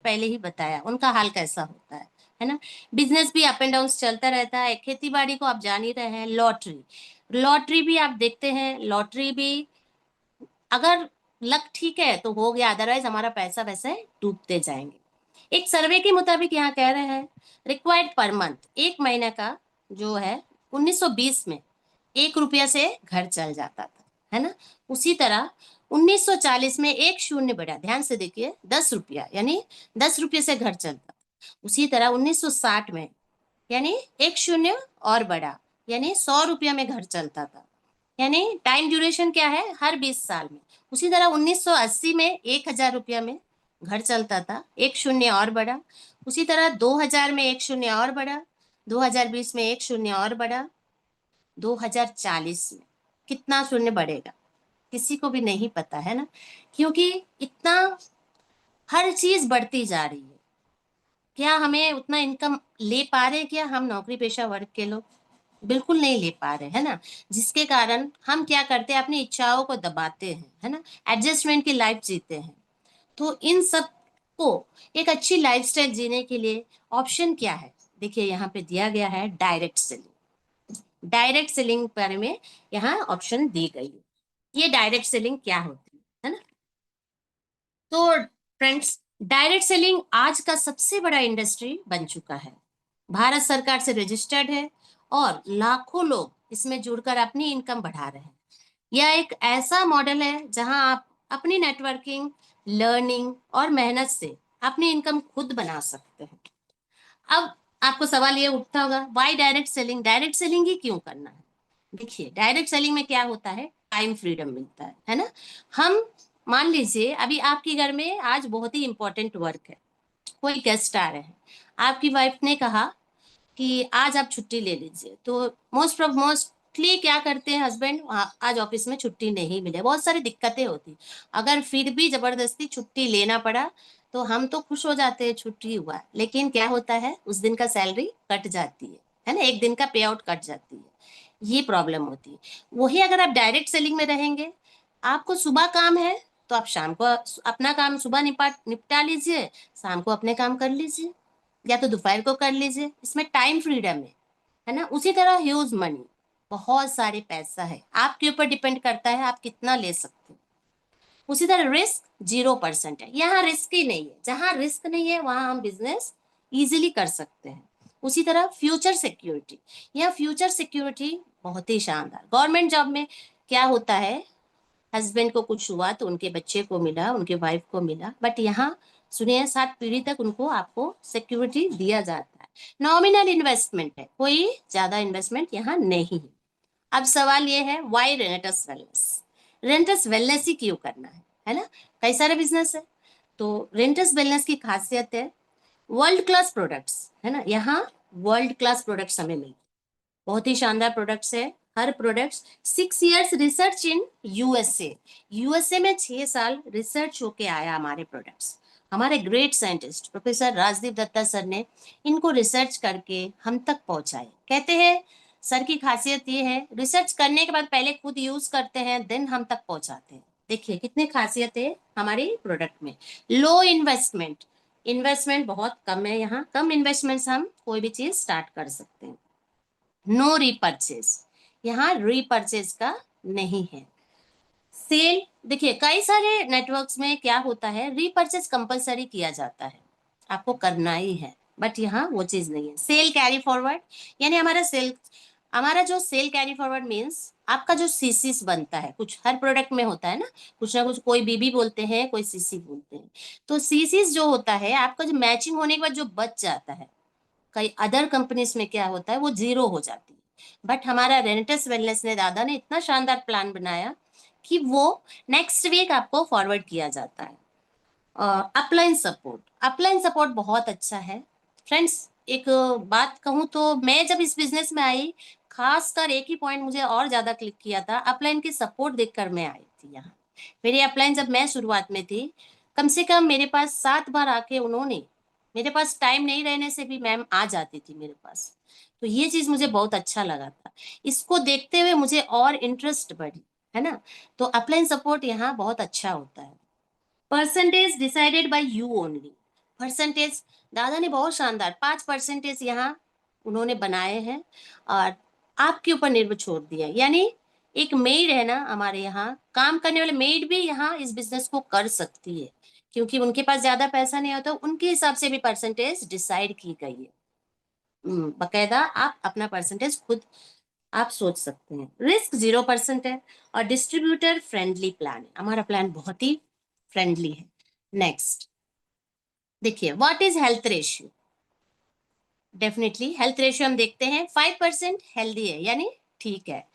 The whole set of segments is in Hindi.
पहले ही बताया उनका हाल कैसा होता है ना। बिजनेस भी अप एंड डाउन चलता रहता है। खेती बाड़ी को आप जान ही रहे हैं। लॉटरी, लॉटरी भी आप देखते हैं, लॉटरी भी अगर लक ठीक है तो हो गया, अदरवाइज हमारा पैसा वैसे डूबते जाएंगे। एक सर्वे के मुताबिक यहाँ कह रहे हैं रिक्वायर्ड पर मंथ, एक महीने का जो है 1920 में 1 रुपया से घर चल जाता था, है ना। उसी तरह 1940 में एक शून्य बढ़ा, ध्यान से देखिए, 10 रुपया, यानी 10 रुपये से घर चलता। उसी तरह 1960 में यानी एक शून्य और बढ़ा, यानी 100 रुपया में घर चलता था। यानी टाइम ड्यूरेशन क्या है, हर 20 साल में। उसी तरह 1980 में 1000 रुपया में घर चलता था, एक शून्य और बढ़ा। उसी तरह 2000 में एक शून्य और बढ़ा, 2020 में एक शून्य और बढ़ा, 2040 में कितना शून्य बढ़ेगा किसी को भी नहीं पता, है ना। क्योंकि इतना हर चीज बढ़ती जा रही है। क्या हमें उतना इनकम ले पा रहे हैं क्या हम नौकरी पेशा वर्ग के लोग? बिल्कुल नहीं ले पा रहे, है ना। जिसके कारण हम क्या करते हैं, अपनी इच्छाओं को दबाते हैं, है ना, एडजस्टमेंट की लाइफ जीते हैं। तो इन सब को एक अच्छी लाइफस्टाइल जीने के लिए ऑप्शन क्या है, देखिए यहाँ पे दिया गया है डायरेक्ट सेलिंग। डायरेक्ट सेलिंग बारे में यहाँ ऑप्शन दी गई है। ये डायरेक्ट सेलिंग क्या होती है ना। तो फ्रेंड्स, डायरेक्ट सेलिंग आज का सबसे बड़ा इंडस्ट्री बन चुका है। भारत सरकार से रजिस्टर्ड है और लाखों लोग इसमें जुड़कर अपनी इनकम बढ़ा रहे हैं। यह एक ऐसा मॉडल है जहां आप अपनी नेटवर्किंग, लर्निंग और मेहनत से अपनी इनकम खुद बना सकते हैं। अब आपको सवाल ये उठता होगा, why direct selling, direct selling ही क्यों करना है? देखिए, डायरेक्ट सेलिंग में क्या होता है, टाइम फ्रीडम मिलता है ना। हम मान लीजिए अभी आपके घर में आज बहुत ही इंपॉर्टेंट वर्क है, कोई गेस्ट आ रहे हैं, आपकी वाइफ ने कहा कि आज आप छुट्टी ले लीजिए, तो मोस्टली क्या करते हैं हस्बैंड, आज ऑफिस में छुट्टी नहीं मिले, बहुत सारी दिक्कतें होती। अगर फिर भी जबरदस्ती छुट्टी लेना पड़ा तो हम तो खुश हो जाते हैं, छुट्टी हुआ, लेकिन क्या होता है, उस दिन का सैलरी कट जाती है ना, एक दिन का पे आउट कट जाती है। ये प्रॉब्लम होती है। वही अगर आप डायरेक्ट सेलिंग में रहेंगे, आपको सुबह काम है तो आप शाम को अपना काम सुबह निपटा लीजिए, शाम को अपने काम कर लीजिए, या तो दोपहर को कर लीजिए, इसमें टाइम फ्रीडम है ना। उसी तरह ह्यूज मनी, बहुत सारे पैसा है, आपके ऊपर डिपेंड करता है आप कितना ले सकते हो। उसी तरह रिस्क 0% है, यहाँ रिस्क ही नहीं है, जहां रिस्क नहीं है वहां हम बिजनेस इजीली कर सकते हैं। उसी तरह फ्यूचर सिक्योरिटी, यह फ्यूचर सिक्योरिटी बहुत ही शानदार। गवर्नमेंट जॉब में क्या होता है, हस्बैंड को कुछ हुआ तो उनके बच्चे को मिला, उनके वाइफ को मिला, बट यहाँ सुनिए 7 पीढ़ी तक उनको आपको सिक्योरिटी दिया जाता है। नॉमिनल इन्वेस्टमेंट है, कोई ज्यादा इन्वेस्टमेंट यहाँ नहीं है। अब सवाल ये है, वाई रेंटस वेलनेस, रेंटस वेलनेस ही क्यों करना है ना। कई सारे बिजनेस है, तो रेंटस वेलनेस की खासियत है वर्ल्ड क्लास प्रोडक्ट्स, है ना। यहाँ वर्ल्ड क्लास प्रोडक्ट्स हमें मिलते, बहुत ही शानदार प्रोडक्ट्स है। हर products 6 years research in USA, USA में 6 साल रिसर्च होके आया हमारे प्रोडक्ट्स। हमारे great scientist professor Rajdeep Dutta sir ने इनको रिसर्च करके हम तक पहुंचाए। कहते हैं सर की खासियत ये है, रिसर्च करने के बाद पहले खुद यूज करते हैं, देन हम तक पहुंचाते हैं। देखिए कितनी खासियत है हमारी प्रोडक्ट में। लो इन्वेस्टमेंट, इन्वेस्टमेंट बहुत कम है यहाँ, कम इन्वेस्टमेंट से हम कोई भी चीज स्टार्ट कर सकते हैं। नो रीपर्चेज, यहाँ रीपर्चेज का नहीं है। सेल, देखिए कई सारे नेटवर्क्स में क्या होता है, रीपर्चेज कंपलसरी किया जाता है, आपको करना ही है, बट यहाँ वो चीज नहीं है। सेल कैरी फॉरवर्ड, यानी हमारा जो सेल कैरी फॉरवर्ड मीन्स आपका जो सीसीस बनता है, कुछ हर प्रोडक्ट में होता है ना कुछ, कोई बीबी बोलते हैं, कोई सीसी बोलते हैं। तो सीसीस जो होता है आपका, जो मैचिंग होने के बाद जो बच जाता है, कई अदर कंपनीज में क्या होता है वो जीरो हो जाती है। बट हमारा रेंटस वेलनेस ने, दादा ने इतना शानदार प्लान बनाया कि वो नेक्स्ट वीक आपको फॉरवर्ड किया जाता है। अपलाइन सपोर्ट, अपलाइन सपोर्ट बहुत अच्छा है फ्रेंड्स। एक बात कहूँ तो मैं जब इस बिजनेस में आई, खासकर एक ही पॉइंट मुझे और ज्यादा क्लिक किया था, अपलाइन की सपोर्ट देखकर मैं आई थी यहाँ। मेरी अपलाइन जब मैं शुरुआत में थी, कम से कम मेरे पास 7 बार आके उन्होंने, मेरे पास टाइम नहीं रहने से भी मैम आ जाती थी मेरे पास। तो ये चीज मुझे बहुत अच्छा लगा था, इसको देखते हुए मुझे और इंटरेस्ट बढ़ी, है ना। तो अपलाइन सपोर्ट यहाँ बहुत अच्छा होता है। Percentage decided by you only, percentage दादा ने बहुत शानदार 5% यहाँ उन्होंने बनाए हैं और आपके ऊपर निर्भर छोड़ दिया। यानी एक मेड है ना हमारे यहाँ काम करने वाले, मेड भी यहाँ इस बिजनेस को कर सकती है क्योंकि उनके पास ज्यादा पैसा नहीं होता, उनके हिसाब से भी परसेंटेज डिसाइड की गई है। बकायदा आप अपना परसेंटेज खुद आप सोच सकते हैं। रिस्क 0% है और डिस्ट्रीब्यूटर फ्रेंडली प्लान है, हमारा प्लान बहुत ही फ्रेंडली है। नेक्स्ट देखिए, what is health ratio. Definitely health ratio हम देखते हैं 5% हेल्दी है यानी ठीक है,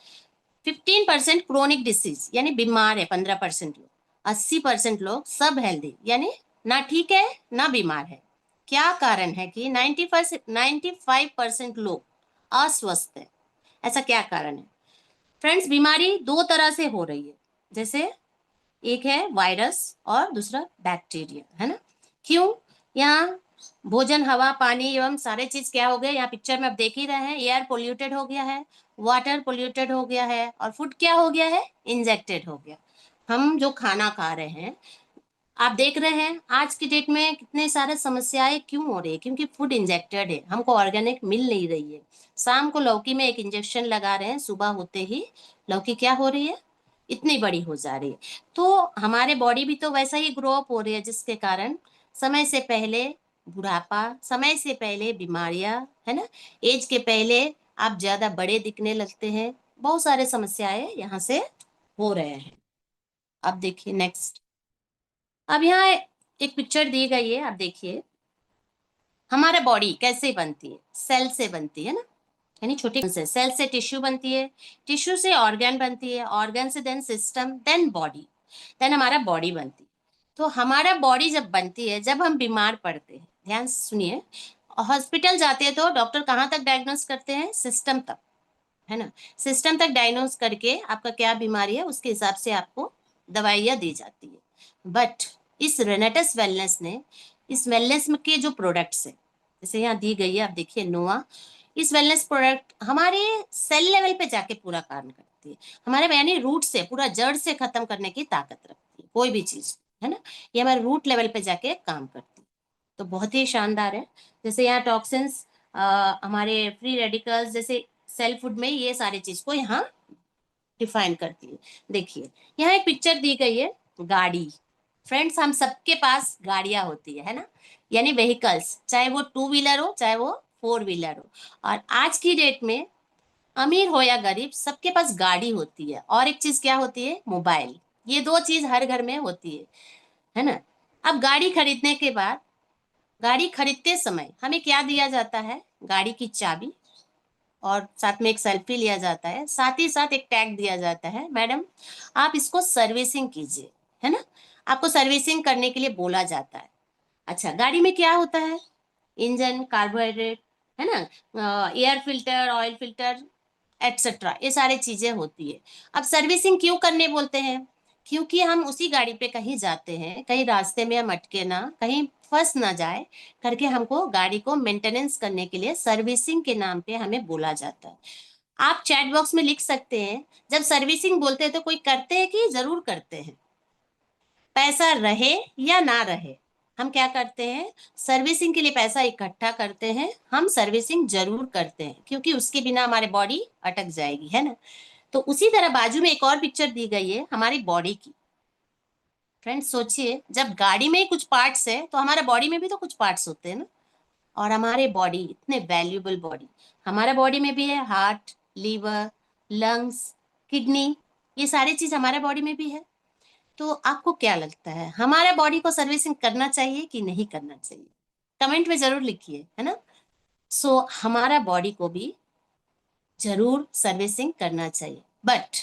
15% क्रोनिक डिसीज यानी बीमार है 15% लोग, 80% लोग सब हेल्दी यानी ना ठीक है ना बीमार है। क्या कारण है कि 95% लोग अस्वस्थ है, ऐसा क्या कारण है। फ्रेंड्स, बीमारी दो तरह से हो रही है, जैसे एक है वायरस और दूसरा बैक्टीरिया, है ना। क्यों, यहाँ भोजन हवा पानी एवं सारे चीज क्या हो गए, यहाँ पिक्चर में आप देख ही रहे हैं, एयर पोल्यूटेड हो गया है, वाटर पोल्यूटेड हो गया है और फूड क्या हो गया है, इंजेक्टेड हो गया। हम जो खाना खा रहे हैं, आप देख रहे हैं आज की डेट में कितने सारे समस्याएं क्यों हो रही है, क्योंकि फूड इंजेक्टेड है, हमको ऑर्गेनिक मिल नहीं रही है। शाम को लौकी में एक इंजेक्शन लगा रहे हैं, सुबह होते ही लौकी क्या हो रही है, इतनी बड़ी हो जा रही है। तो हमारे बॉडी भी तो वैसा ही ग्रो अप हो रही है, जिसके कारण समय से पहले बुढ़ापा, समय से पहले बीमारियां, है ना, एज के पहले आप ज्यादा बड़े दिखने लगते हैं, बहुत सारे समस्याएं यहाँ से हो रहे हैं। अब देखिए नेक्स्ट, अब यहाँ एक पिक्चर दी गई है, आप देखिए हमारा बॉडी कैसे बनती है, सेल से बनती है ना, यानी छोटी से सेल से टिश्यू बनती है, टिश्यू से ऑर्गन बनती है, ऑर्गन से then system, then body, then हमारा बॉडी बनती है। तो हमारा बॉडी जब बनती है, जब हम बीमार पड़ते हैं, ध्यान से सुनिए, हॉस्पिटल जाते हैं तो डॉक्टर कहाँ तक डायग्नोस करते हैं, सिस्टम तक, है ना। सिस्टम तक डायग्नोस करके आपका क्या बीमारी है उसके हिसाब से आपको दवाइयाँ दी जाती है। बट इस रेनेटस वेलनेस ने, इस वेलनेस में के जो प्रोडक्ट्स है, जैसे यहाँ दी गई है, आप देखिए नोवा, इस वेलनेस प्रोडक्ट हमारे सेल लेवल पे जाके पूरा काम करती है, हमारे यानी रूट से, पूरा जड़ से खत्म करने की ताकत रखती है कोई भी चीज, है ना। ये हमारे रूट लेवल पे जाके काम करती है, तो बहुत ही शानदार है। जैसे यहाँ टॉक्सिन्स, हमारे फ्री रेडिकल्स जैसे सेल फूड में ये सारी चीज को यहाँ डिफाइन करती है। देखिए यहाँ एक पिक्चर दी गई है, गाड़ी। फ्रेंड्स, हम सबके पास गाड़ियां होती है ना, यानी व्हीकल्स, चाहे वो टू व्हीलर हो चाहे वो फोर व्हीलर हो। और आज की डेट में अमीर हो या गरीब, सबके पास गाड़ी होती है, और एक चीज क्या होती है, मोबाइल। ये दो चीज हर घर में होती है ना। अब गाड़ी खरीदने के बाद, गाड़ी खरीदते समय हमें क्या दिया जाता है, गाड़ी की चाबी, और साथ में एक सेल्फी लिया जाता है, साथ ही साथ एक टैग दिया जाता है, मैडम आप इसको सर्विसिंग कीजिए, है ना। आपको सर्विसिंग करने के लिए बोला जाता है। अच्छा, गाड़ी में क्या होता है, इंजन, कार्बोहाइड्रेट, है ना, air filter, oil filter, etcetera, ये सारी चीजें होती है। अब सर्विसिंग क्यों करने बोलते हैं, क्योंकि हम उसी गाड़ी पे कहीं जाते हैं, कहीं रास्ते में हम अटके ना, कहीं फंस ना जाए करके, हमको गाड़ी को मेंटेनेंस करने के लिए सर्विसिंग के नाम पे हमें बोला जाता है। आप चैट बॉक्स में लिख सकते हैं, जब सर्विसिंग बोलते हैं तो कोई करते हैं कि जरूर करते हैं, पैसा रहे या ना रहे, हम क्या करते हैं, सर्विसिंग के लिए पैसा इकट्ठा करते हैं, हम सर्विसिंग जरूर करते हैं, क्योंकि उसके बिना हमारी बॉडी अटक जाएगी, है ना। तो उसी तरह बाजू में एक और पिक्चर दी गई है हमारी बॉडी की। फ्रेंड्स सोचिए, जब गाड़ी में ही कुछ पार्ट्स है तो हमारे बॉडी में भी तो कुछ पार्ट्स होते हैं ना। और हमारे बॉडी इतने वैल्यूबल बॉडी, हमारा बॉडी में भी है हार्ट, लीवर, लंग्स, किडनी, ये सारी चीज हमारे बॉडी में भी है। तो आपको क्या लगता है, हमारे बॉडी को सर्विसिंग करना चाहिए कि नहीं करना चाहिए, कमेंट में जरूर लिखिए, है ना। सो हमारा बॉडी को भी जरूर सर्विसिंग करना चाहिए, बट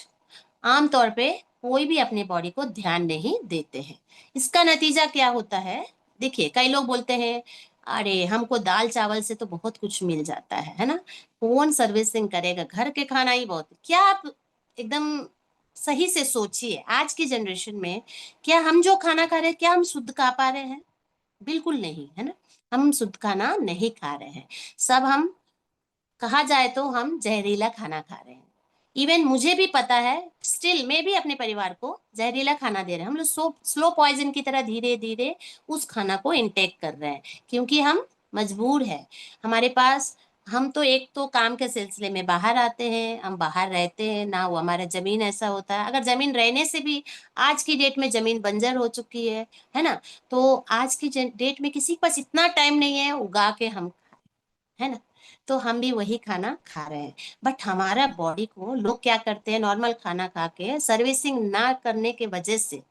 आमतौर पे कोई भी अपने बॉडी को ध्यान नहीं देते हैं। इसका नतीजा क्या होता है, देखिए कई लोग बोलते हैं अरे हमको दाल चावल से तो बहुत कुछ मिल जाता है ना, कौन सर्विसिंग करेगा, घर के खाना ही बहुत। क्या आप एकदम सही से सोचिए, आज की जनरेशन में क्या हम जो खाना खा रहे हैं क्या हम शुद्ध खा पा रहे हैं, बिल्कुल नहीं, है ना। हम शुद्ध खाना नहीं खा रहे हैं, सब हम, कहा जाए तो हम जहरीला खाना खा रहे हैं। इवन मुझे भी पता है, स्टिल मैं भी अपने परिवार को जहरीला खाना दे रहे हैं। हम लोग स्लो पॉइजन की तरह धीरे धीरे उस खाना को इंटेक कर रहे हैं, क्योंकि हम मजबूर है। हमारे पास, हम तो एक तो काम के सिलसिले में बाहर आते हैं, हम बाहर रहते हैं ना, वो हमारा जमीन ऐसा होता है। अगर जमीन रहने से भी आज की डेट में जमीन बंजर हो चुकी है ना, तो आज की डेट में किसी के पास इतना टाइम नहीं है उगा के हम, है ना, तो हम भी वही खाना खा रहे हैं। बट हमारा बॉडी को लोग क्या करते हैं, नॉर्मल खाना खा के सर्विसिंग ना करने के वजह से,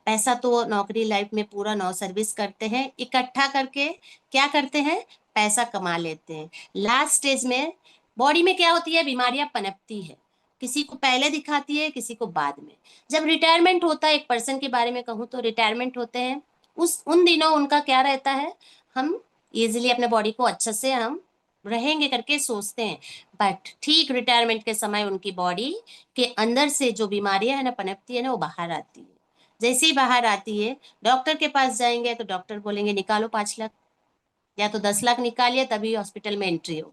पैसा तो नौकरी लाइफ में पूरा नौ सर्विस करते हैं, इकट्ठा करके क्या करते हैं, पैसा कमा लेते हैं। लास्ट स्टेज में बॉडी में क्या होती है, बीमारियां पनपती है। किसी को पहले दिखाती है, किसी को बाद में। जब रिटायरमेंट होता है, एक पर्सन के बारे में कहूँ तो रिटायरमेंट होते हैं, उस उन दिनों उनका क्या रहता है, हम इजिली अपने बॉडी को अच्छे से हम रहेंगे करके सोचते हैं। बट ठीक रिटायरमेंट के समय उनकी बॉडी के अंदर से जो बीमारियां है ना पनपती है ना, वो बाहर आती है। जैसे ही बाहर आती है, डॉक्टर के पास जाएंगे तो डॉक्टर बोलेंगे निकालो 5 लाख, या तो 10 लाख निकालिए तभी हॉस्पिटल में एंट्री हो।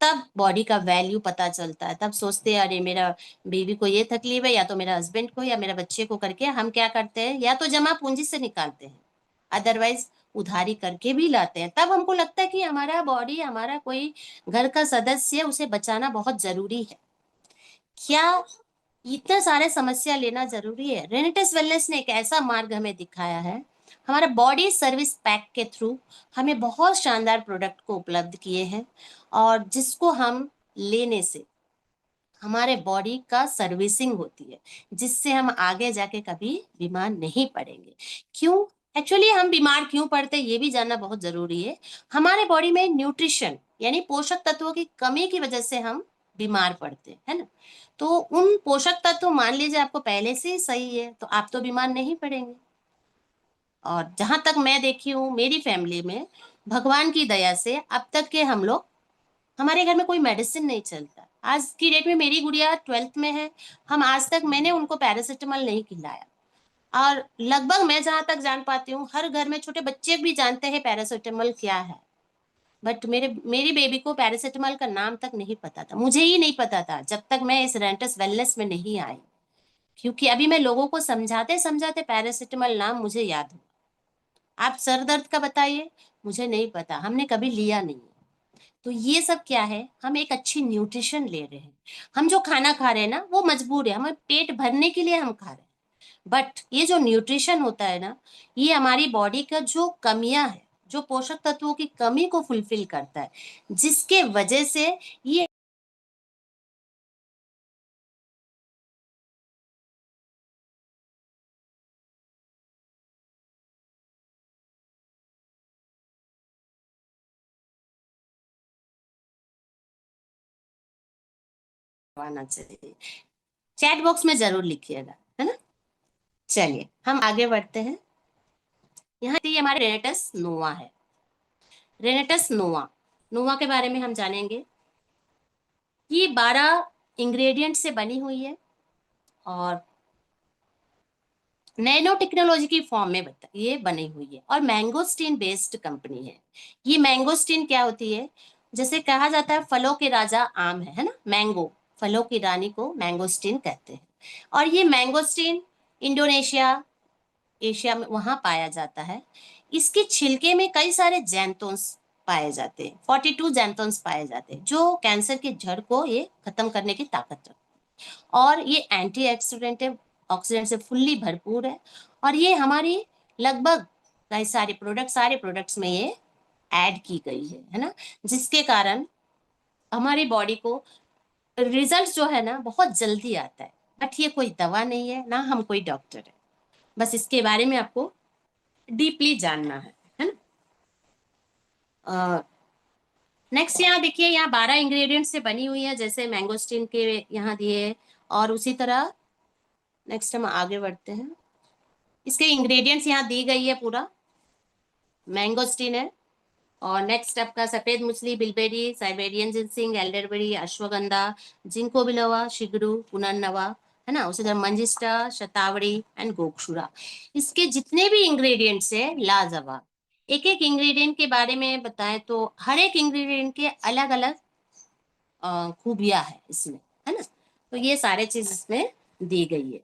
तब बॉडी का वैल्यू पता चलता है, तब सोचते हैं अरे मेरा बीवी को ये तकलीफ है, या तो मेरा हस्बैंड को या मेरा बच्चे को, करके हम क्या करते हैं, या तो जमा पूंजी से निकालते हैं, अदरवाइज उधारी करके भी लाते हैं। तब हमको लगता है कि हमारा बॉडी, हमारा कोई घर का सदस्य, उसे बचाना बहुत जरूरी है। क्या इतने सारे समस्या लेना जरूरी है? रेनेटेस वेलनेस ने एक ऐसा मार्ग हमें दिखाया है, हमारा बॉडी सर्विस पैक के थ्रू हमें बहुत शानदार प्रोडक्ट को उपलब्ध किए हैं, और जिसको हम लेने से हमारे बॉडी का सर्विसिंग होती है, जिससे हम आगे जाके कभी बीमार नहीं पड़ेंगे। क्यों, एक्चुअली हम बीमार क्यों पड़ते हैं ये भी जानना बहुत जरूरी है। हमारे बॉडी में न्यूट्रिशन यानी पोषक तत्वों की कमी की वजह से हम बीमार पड़ते हैं, है ना। तो उन पोषक तत्व मान लीजिए आपको पहले से ही सही है, तो आप तो बीमार नहीं पड़ेंगे। और जहां तक मैं देखी हूँ मेरी फैमिली में, भगवान की दया से अब तक के हम लोग, हमारे घर में कोई मेडिसिन नहीं चलता। आज की डेट में मेरी गुड़िया 12th में है, हम आज तक मैंने उनको पैरासिटामोल नहीं खिलाया। और लगभग मैं जहां तक जान पाती हूँ, हर घर में छोटे बच्चे भी जानते हैं पैरासिटामोल क्या है। बट मेरी बेबी को पैरासिटामोल का नाम तक नहीं पता था, मुझे ही नहीं पता था जब तक मैं इस रेंटस वेलनेस में नहीं आई। क्योंकि अभी मैं लोगों को समझाते समझाते पैरासिटामोल नाम मुझे याद हो। आप सर दर्द का बताइए, मुझे नहीं पता, हमने कभी लिया नहीं। तो ये सब क्या है, हम एक अच्छी न्यूट्रिशन ले रहे हैं। हम जो खाना खा रहे हैं ना, वो मजबूर है, हमें पेट भरने के लिए हम खा रहे हैं। बट ये जो न्यूट्रिशन होता है ना, ये हमारी बॉडी का जो कमियां है, जो पोषक तत्वों की कमी को फुलफिल करता है, जिसके वजह से ये आना चाहिए। चैट बॉक्स में जरूर लिखिएगा, है ना। चलिए हम आगे बढ़ते हैं। यहाँ ये हमारे रेनेटस नोवा है। रेनेटस नोवा, नोवा के बारे में हम जानेंगे। ये 12 इंग्रेडिएंट से बनी हुई है, और नैनो टेक्नोलॉजी की फॉर्म में बता ये बनी हुई है, और मैंगोस्टीन बेस्ड कंपनी है। ये मैंगोस्टीन क्या होती है, जैसे कहा जाता है फलों के राजा आम है ना, मैंगो, फलों की रानी को मैंगोस्टीन कहते हैं। और ये मैंगोस्टीन इंडोनेशिया, एशिया में वहां पाया जाता है। इसके छिलके में कई सारे जैंतोन्स पाए जाते हैं, 42 जैंतोन्स पाए जाते हैं, जो कैंसर की जड़ को ये खत्म करने की ताकत रखते हैं। और ये एंटीऑक्सीडेंट है, ऑक्सीडेंट से फुल्ली भरपूर है। और ये हमारी लगभग कई सारे प्रोडक्ट्स में ये ऐड की गई है ना, जिसके कारण हमारी बॉडी को रिजल्ट जो है ना बहुत जल्दी आता है। बट ये कोई दवा नहीं है ना, हम कोई डॉक्टर है, बस इसके बारे में आपको डीपली जानना है ना। नेक्स्ट यहाँ देखिए, यहाँ 12 इंग्रेडिएंट से बनी हुई है, जैसे मैंगोस्टीन के यहाँ दिए। और उसी तरह नेक्स्ट हम आगे बढ़ते हैं। इसके इंग्रेडिएंट्स यहाँ दी गई है पूरा। मैंगोस्टीन है, और नेक्स्ट आपका सफेद मछली, bilberry, Siberian ginseng, elderberry, ashwagandha, ginkgo biloba, shigru, punarnava, है ना, उसी तरह मंजिस्टा, शतावरी एंड गोक्षुरा। इसके जितने भी इंग्रेडिएंट्स है लाजवाब। एक एक इंग्रेडिएंट के बारे में बताएं तो हर एक इंग्रेडिएंट के अलग अलग खूबियां है इसमें, है ना। तो ये सारे चीज इसमें दी गई है।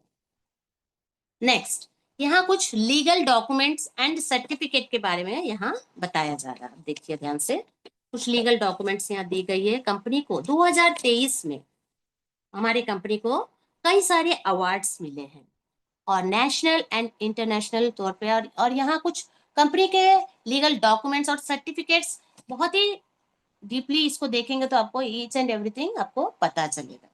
नेक्स्ट, यहाँ कुछ लीगल डॉक्यूमेंट्स एंड सर्टिफिकेट के बारे में यहाँ बताया जा रहा है। देखिए ध्यान से, कुछ लीगल डॉक्यूमेंट्स यहाँ दी गई है। कंपनी को 2023 में हमारी कंपनी को कई सारे अवार्ड्स मिले हैं, और नेशनल एंड इंटरनेशनल तौर पे। और यहाँ कुछ कंपनी के लीगल डॉक्यूमेंट्स और सर्टिफिकेट्स बहुत ही डीपली इसको देखेंगे तो आपको ईच एंड एवरीथिंग आपको पता चलेगा।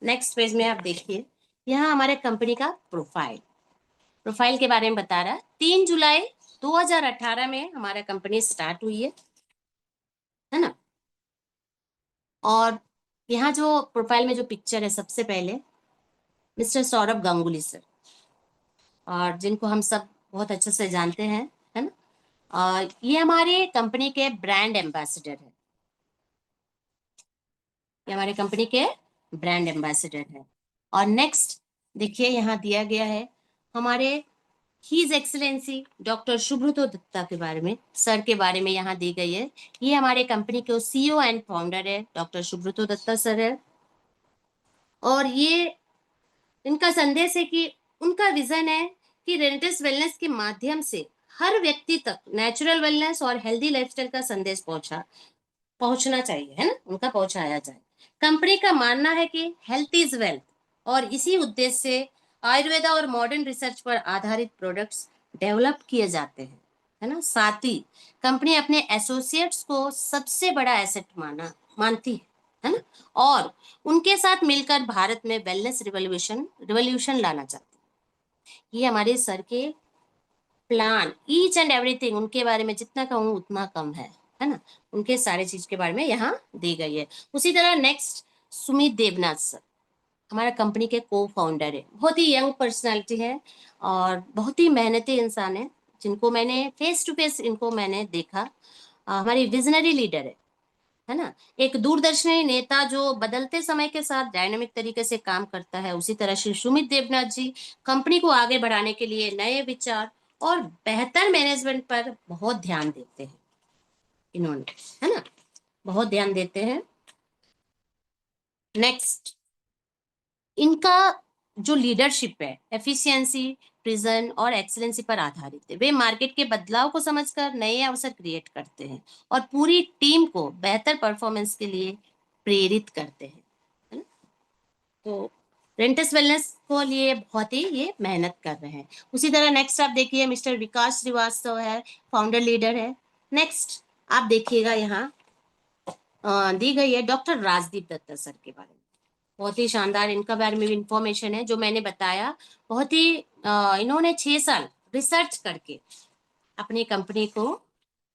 नेक्स्ट पेज में आप देखिए, यहाँ हमारे कंपनी का प्रोफाइल के बारे में बता रहा है। 3 जुलाई 2018 में हमारा कंपनी स्टार्ट हुई है ना। और यहाँ जो प्रोफाइल में जो पिक्चर है, सबसे पहले मिस्टर सौरभ गांगुली सर, और जिनको हम सब बहुत अच्छे से जानते हैं, है ना। और ये हमारे कंपनी के ब्रांड एम्बेसडर है, ये हमारे कंपनी के ब्रांड एम्बेसडर है। और नेक्स्ट देखिए, यहाँ दिया गया है हमारे his excellency doctor Subrato Dutta के बारे में, सर के बारे में यहाँ दी गई है। ये हमारे कंपनी के सीईओ एंड फाउंडर है, डॉक्टर सुब्रतो दत्ता सर है। और ये इनका संदेश है कि उनका विजन है कि रेंटस वेलनेस के माध्यम से हर व्यक्ति तक नेचुरल वेलनेस और हेल्दी लाइफस्टाइल का संदेश पहुंचना चाहिए, है ना, उनका पहुंचाया जाए। कंपनी का मानना है कि हेल्थ इज वेल्थ, और इसी उद्देश्य से आयुर्वेदा और मॉडर्न रिसर्च पर आधारित प्रोडक्ट्स डेवलप किए जाते हैं, है ना। साथ ही कंपनी अपने एसोसिएट्स को सबसे बड़ा एसेट मानती है ना, और उनके साथ मिलकर भारत में वेलनेस रिवोल्यूशन लाना चाहती है। ये हमारे सर के प्लान, ईच एंड एवरीथिंग, उनके बारे में जितना कहूँ उतना कम है ना। उनके सारे चीज के बारे में यहाँ दी गई है। उसी तरह नेक्स्ट, सुमित देवनाथ सर हमारा कंपनी के को फाउंडर है। बहुत ही यंग पर्सनालिटी है और बहुत ही मेहनती इंसान है, जिनको मैंने फेस टू फेस इनको मैंने देखा। हमारी विजनरी लीडर है ना, एक दूरदर्शी नेता जो बदलते समय के साथ डायनामिक तरीके से काम करता है। उसी तरह श्री सुमित देवनाथ जी कंपनी को आगे बढ़ाने के लिए नए विचार और बेहतर मैनेजमेंट पर बहुत ध्यान देते हैं इन्होंने, है ना, बहुत ध्यान देते हैं। नेक्स्ट, इनका जो लीडरशिप है एफिशिएंसी, प्रिजन और एक्सीलेंसी पर आधारित है। वे मार्केट के बदलाव को समझकर नए अवसर क्रिएट करते हैं और पूरी टीम को बेहतर परफॉर्मेंस के लिए प्रेरित करते हैं, है ना? तो रेंटस वेलनेस को लिए बहुत ही ये मेहनत कर रहे हैं। उसी तरह नेक्स्ट आप देखिए, मिस्टर विकास श्रीवास्तव है, फाउंडर लीडर है। नेक्स्ट आप देखिएगा, यहाँ दी गई है डॉक्टर राजदीप दत्ता सर के बारे में। बहुत ही शानदार इनका बारे में भी इंफॉर्मेशन है जो मैंने बताया। बहुत ही इन्होंने 6 साल रिसर्च करके अपनी कंपनी को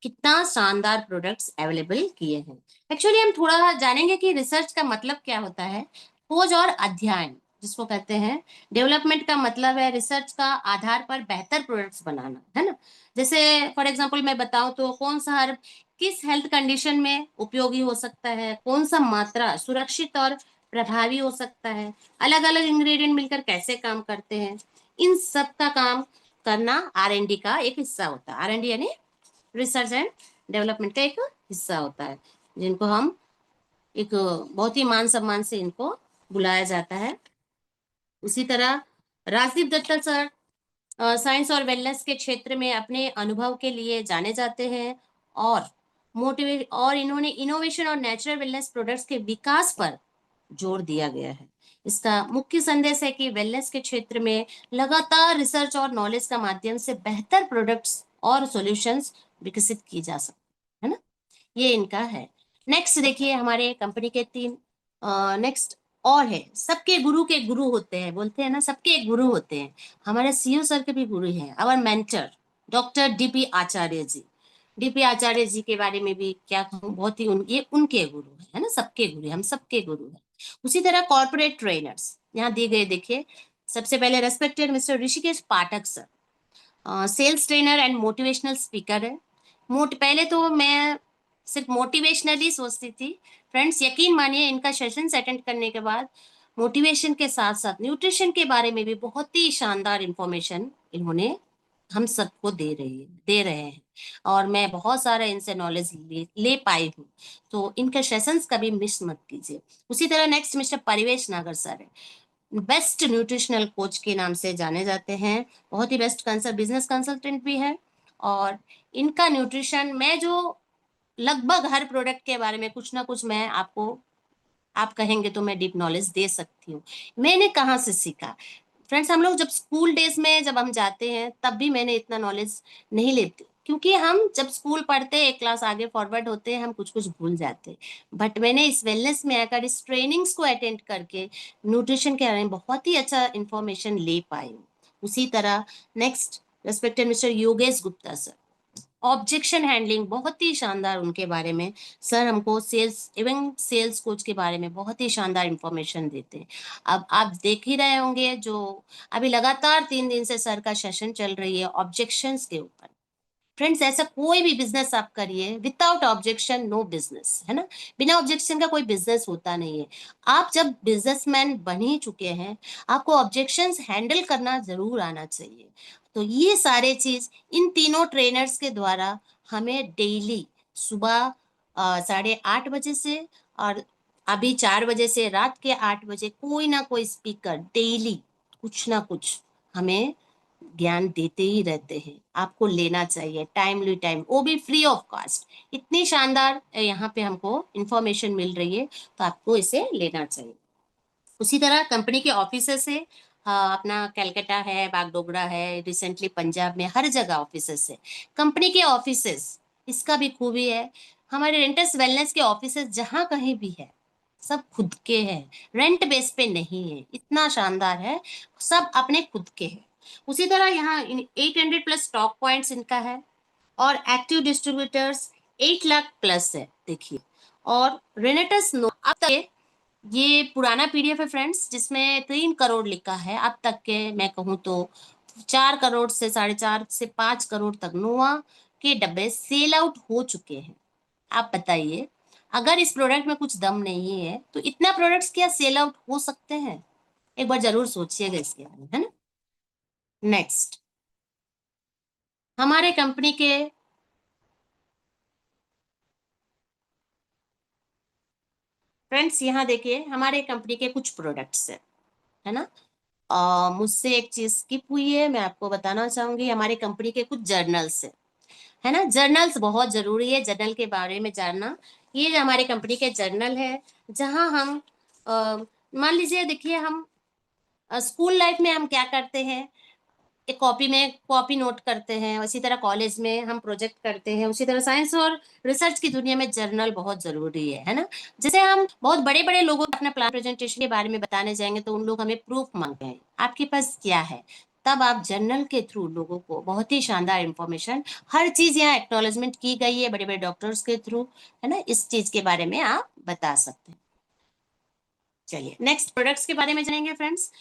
कितना शानदार प्रोडक्ट्स अवेलेबल किए हैं। एक्चुअली हम थोड़ा जानेंगे कि रिसर्च का मतलब क्या होता है। खोज और अध्ययन जिसको कहते हैं, डेवलपमेंट का मतलब है रिसर्च का आधार पर बेहतर प्रोडक्ट्स बनाना, है ना। जैसे फॉर एग्जांपल मैं बताऊं तो कौन सा हर्ब किस हेल्थ कंडीशन में उपयोगी हो सकता है, कौन सा मात्रा सुरक्षित और प्रभावी हो सकता है, अलग अलग इंग्रेडिएंट मिलकर कैसे काम करते हैं, इन सब का काम करना R&D का एक हिस्सा होता है। R&D यानी रिसर्च एंड डेवलपमेंट का एक हिस्सा होता है, जिनको हम एक बहुत ही मान सम्मान से इनको बुलाया जाता है। उसी तरह राजदीप दत्ता सर साइंस और वेलनेस के क्षेत्र में अपने अनुभव के लिए जाने जाते हैं, और इन्होंने इनोवेशन और नेचुरल वेलनेस प्रोडक्ट्स के विकास पर जोर दिया गया है। इसका मुख्य संदेश है कि वेलनेस के क्षेत्र में लगातार रिसर्च और नॉलेज का माध्यम से बेहतर प्रोडक्ट्स और सॉल्यूशंस विकसित की जा सकती है ना। ये इनका है। नेक्स्ट देखिए, हमारे कंपनी के 3 नेक्स्ट और है, सबके गुरु के गुरु होते हैं, बोलते हैं ना, सबके एक गुरु होते हैं। हमारे सीईओ सर के भी गुरु हैं, our mentor doctor DP Acharya ji. DP Acharya ji के बारे में भी क्या कहूँ, बहुत ही ये उनके गुरु है ना, सबके गुरु, हम सबके गुरु हैं। उसी तरह कॉर्पोरेट ट्रेनर्स यहाँ दिए गए, देखिए सबसे पहले respected mister Hrishikesh Pathak sir, sales trainer and motivational speaker है। पहले तो मैं सिर्फ मोटिवेशनल ही सोचती थी फ्रेंड्स, यकीन मानिए इनका सेशन अटेंड करने के बाद मोटिवेशन के साथ साथ न्यूट्रिशन के बारे में भी बहुत ही शानदार इंफॉर्मेशन इन्होंने हम सबको दे रहे हैं, और मैं बहुत सारा इनसे नॉलेज ले पाई हूँ। तो इनके सेशंस कभी मिस मत कीजिए। उसी तरह नेक्स्ट मिस्टर परिवेश नागर सर है, बेस्ट न्यूट्रिशनल कोच के नाम से जाने जाते हैं, बहुत ही बेस्ट कंसल्ट बिजनेस कंसल्टेंट भी है। और इनका न्यूट्रिशन, मैं जो लगभग हर प्रोडक्ट के बारे में कुछ ना कुछ मैं आपको, आप कहेंगे तो मैं डीप नॉलेज दे सकती हूँ। मैंने कहाँ से सीखा फ्रेंड्स, हम लोग जब स्कूल डेज में जब हम जाते हैं तब भी मैंने इतना नॉलेज नहीं लेते, क्योंकि हम जब स्कूल पढ़ते हैं एक क्लास आगे फॉरवर्ड होते हैं, हम कुछ कुछ भूल जाते हैं। बट मैंने इस वेलनेस में आकर इस ट्रेनिंग्स को अटेंड करके न्यूट्रिशन के बारे में बहुत ही अच्छा इंफॉर्मेशन ले पाई हूँ। उसी तरह next respected mister Yogesh Gupta sir, objection handling बहुत ही शानदार उनके बारे में। सर हमको सेल्स एवं सेल्स कोच के बारे में बहुत ही शानदार इंफॉर्मेशन देते हैं। अब आप देख ही रहे होंगे, जो अभी लगातार 3 दिन से सर का सेशन चल रही है ऑब्जेक्शंस के ऊपर। फ्रेंड्स, ऐसा कोई भी बिजनेस आप करिए, विदाउट ऑब्जेक्शन नो बिजनेस, है ना। बिना ऑब्जेक्शन का कोई बिजनेस होता नहीं है। आप जब बिजनेसमैन बन ही चुके हैं, आपको ऑब्जेक्शंस हैंडल करना जरूर आना चाहिए। तो ये सारे चीज इन तीनों ट्रेनर्स के द्वारा हमें डेली सुबह 8:30 बजे से, और अभी 4 बजे से रात के 8 बजे कोई ना कोई स्पीकर डेली कुछ ना कुछ हमें ज्ञान देते ही रहते हैं। आपको लेना चाहिए टाइमली टाइम, वो भी फ्री ऑफ कॉस्ट। इतनी शानदार यहाँ पे हमको इंफॉर्मेशन मिल रही है, तो आपको इसे लेना चाहिए। उसी तरह कंपनी के ऑफिसेस है, अपना कलकत्ता है, बागडोगरा है, रिसेंटली पंजाब में, हर जगह ऑफिसेस है कंपनी के ऑफिसेस। इसका भी खूबी है, हमारे रेंटस वेलनेस के ऑफिसेस जहाँ कहीं भी है सब खुद के हैं, रेंट बेस पे नहीं है। इतना शानदार है, सब अपने खुद के हैं। उसी तरह यहाँ 800+ स्टॉक पॉइंट्स इनका है, और एक्टिव डिस्ट्रीब्यूटर्स 8 लाख प्लस है, देखिए। और रेनेटस नो, अब तक ये पुराना पीडीएफ है फ्रेंड्स, जिसमें 3 करोड़ लिखा है। अब तक के मैं कहूँ तो 4 करोड़ से 4.5 से 5 करोड़ तक नोवा के डब्बे सेल आउट हो चुके हैं। आप बताइए, अगर इस प्रोडक्ट में कुछ दम नहीं है तो इतना प्रोडक्ट्स क्या सेल आउट हो सकते हैं? एक बार जरूर सोचिएगा इसके बारे में, है ना। नेक्स्ट, हमारे कंपनी के फ्रेंड्स, यहाँ देखिए हमारे कंपनी के कुछ प्रोडक्ट्स है ना। मुझसे एक चीज स्किप हुई है, मैं आपको बताना चाहूंगी, हमारे कंपनी के कुछ जर्नल्स है ना। जर्नल्स बहुत जरूरी है, जर्नल के बारे में जानना। ये जो हमारे कंपनी के जर्नल है, जहां हम मान लीजिए, देखिए हम स्कूल लाइफ में हम क्या करते हैं, एक कॉपी में कॉपी नोट करते हैं, उसी तरह कॉलेज में हम प्रोजेक्ट करते हैं, उसी तरह साइंस और रिसर्च की दुनिया में जर्नल बहुत जरूरी है ना। जैसे हम बहुत बड़े बड़े लोगों को अपना प्लान प्रेजेंटेशन के बारे में बताने जाएंगे तो उन लोग हमें प्रूफ मांगते हैं, आपके पास क्या है। तब आप जर्नल के थ्रू लोगों को बहुत ही शानदार इंफॉर्मेशन, हर चीज यहाँ एक्नॉलेजमेंट की गई है बड़े बड़े डॉक्टर्स के थ्रू, है ना, इस चीज के बारे में आप बता सकते हैं। चलिए नेक्स्ट प्रोडक्ट्स के बारे में जानेंगे फ्रेंड्स।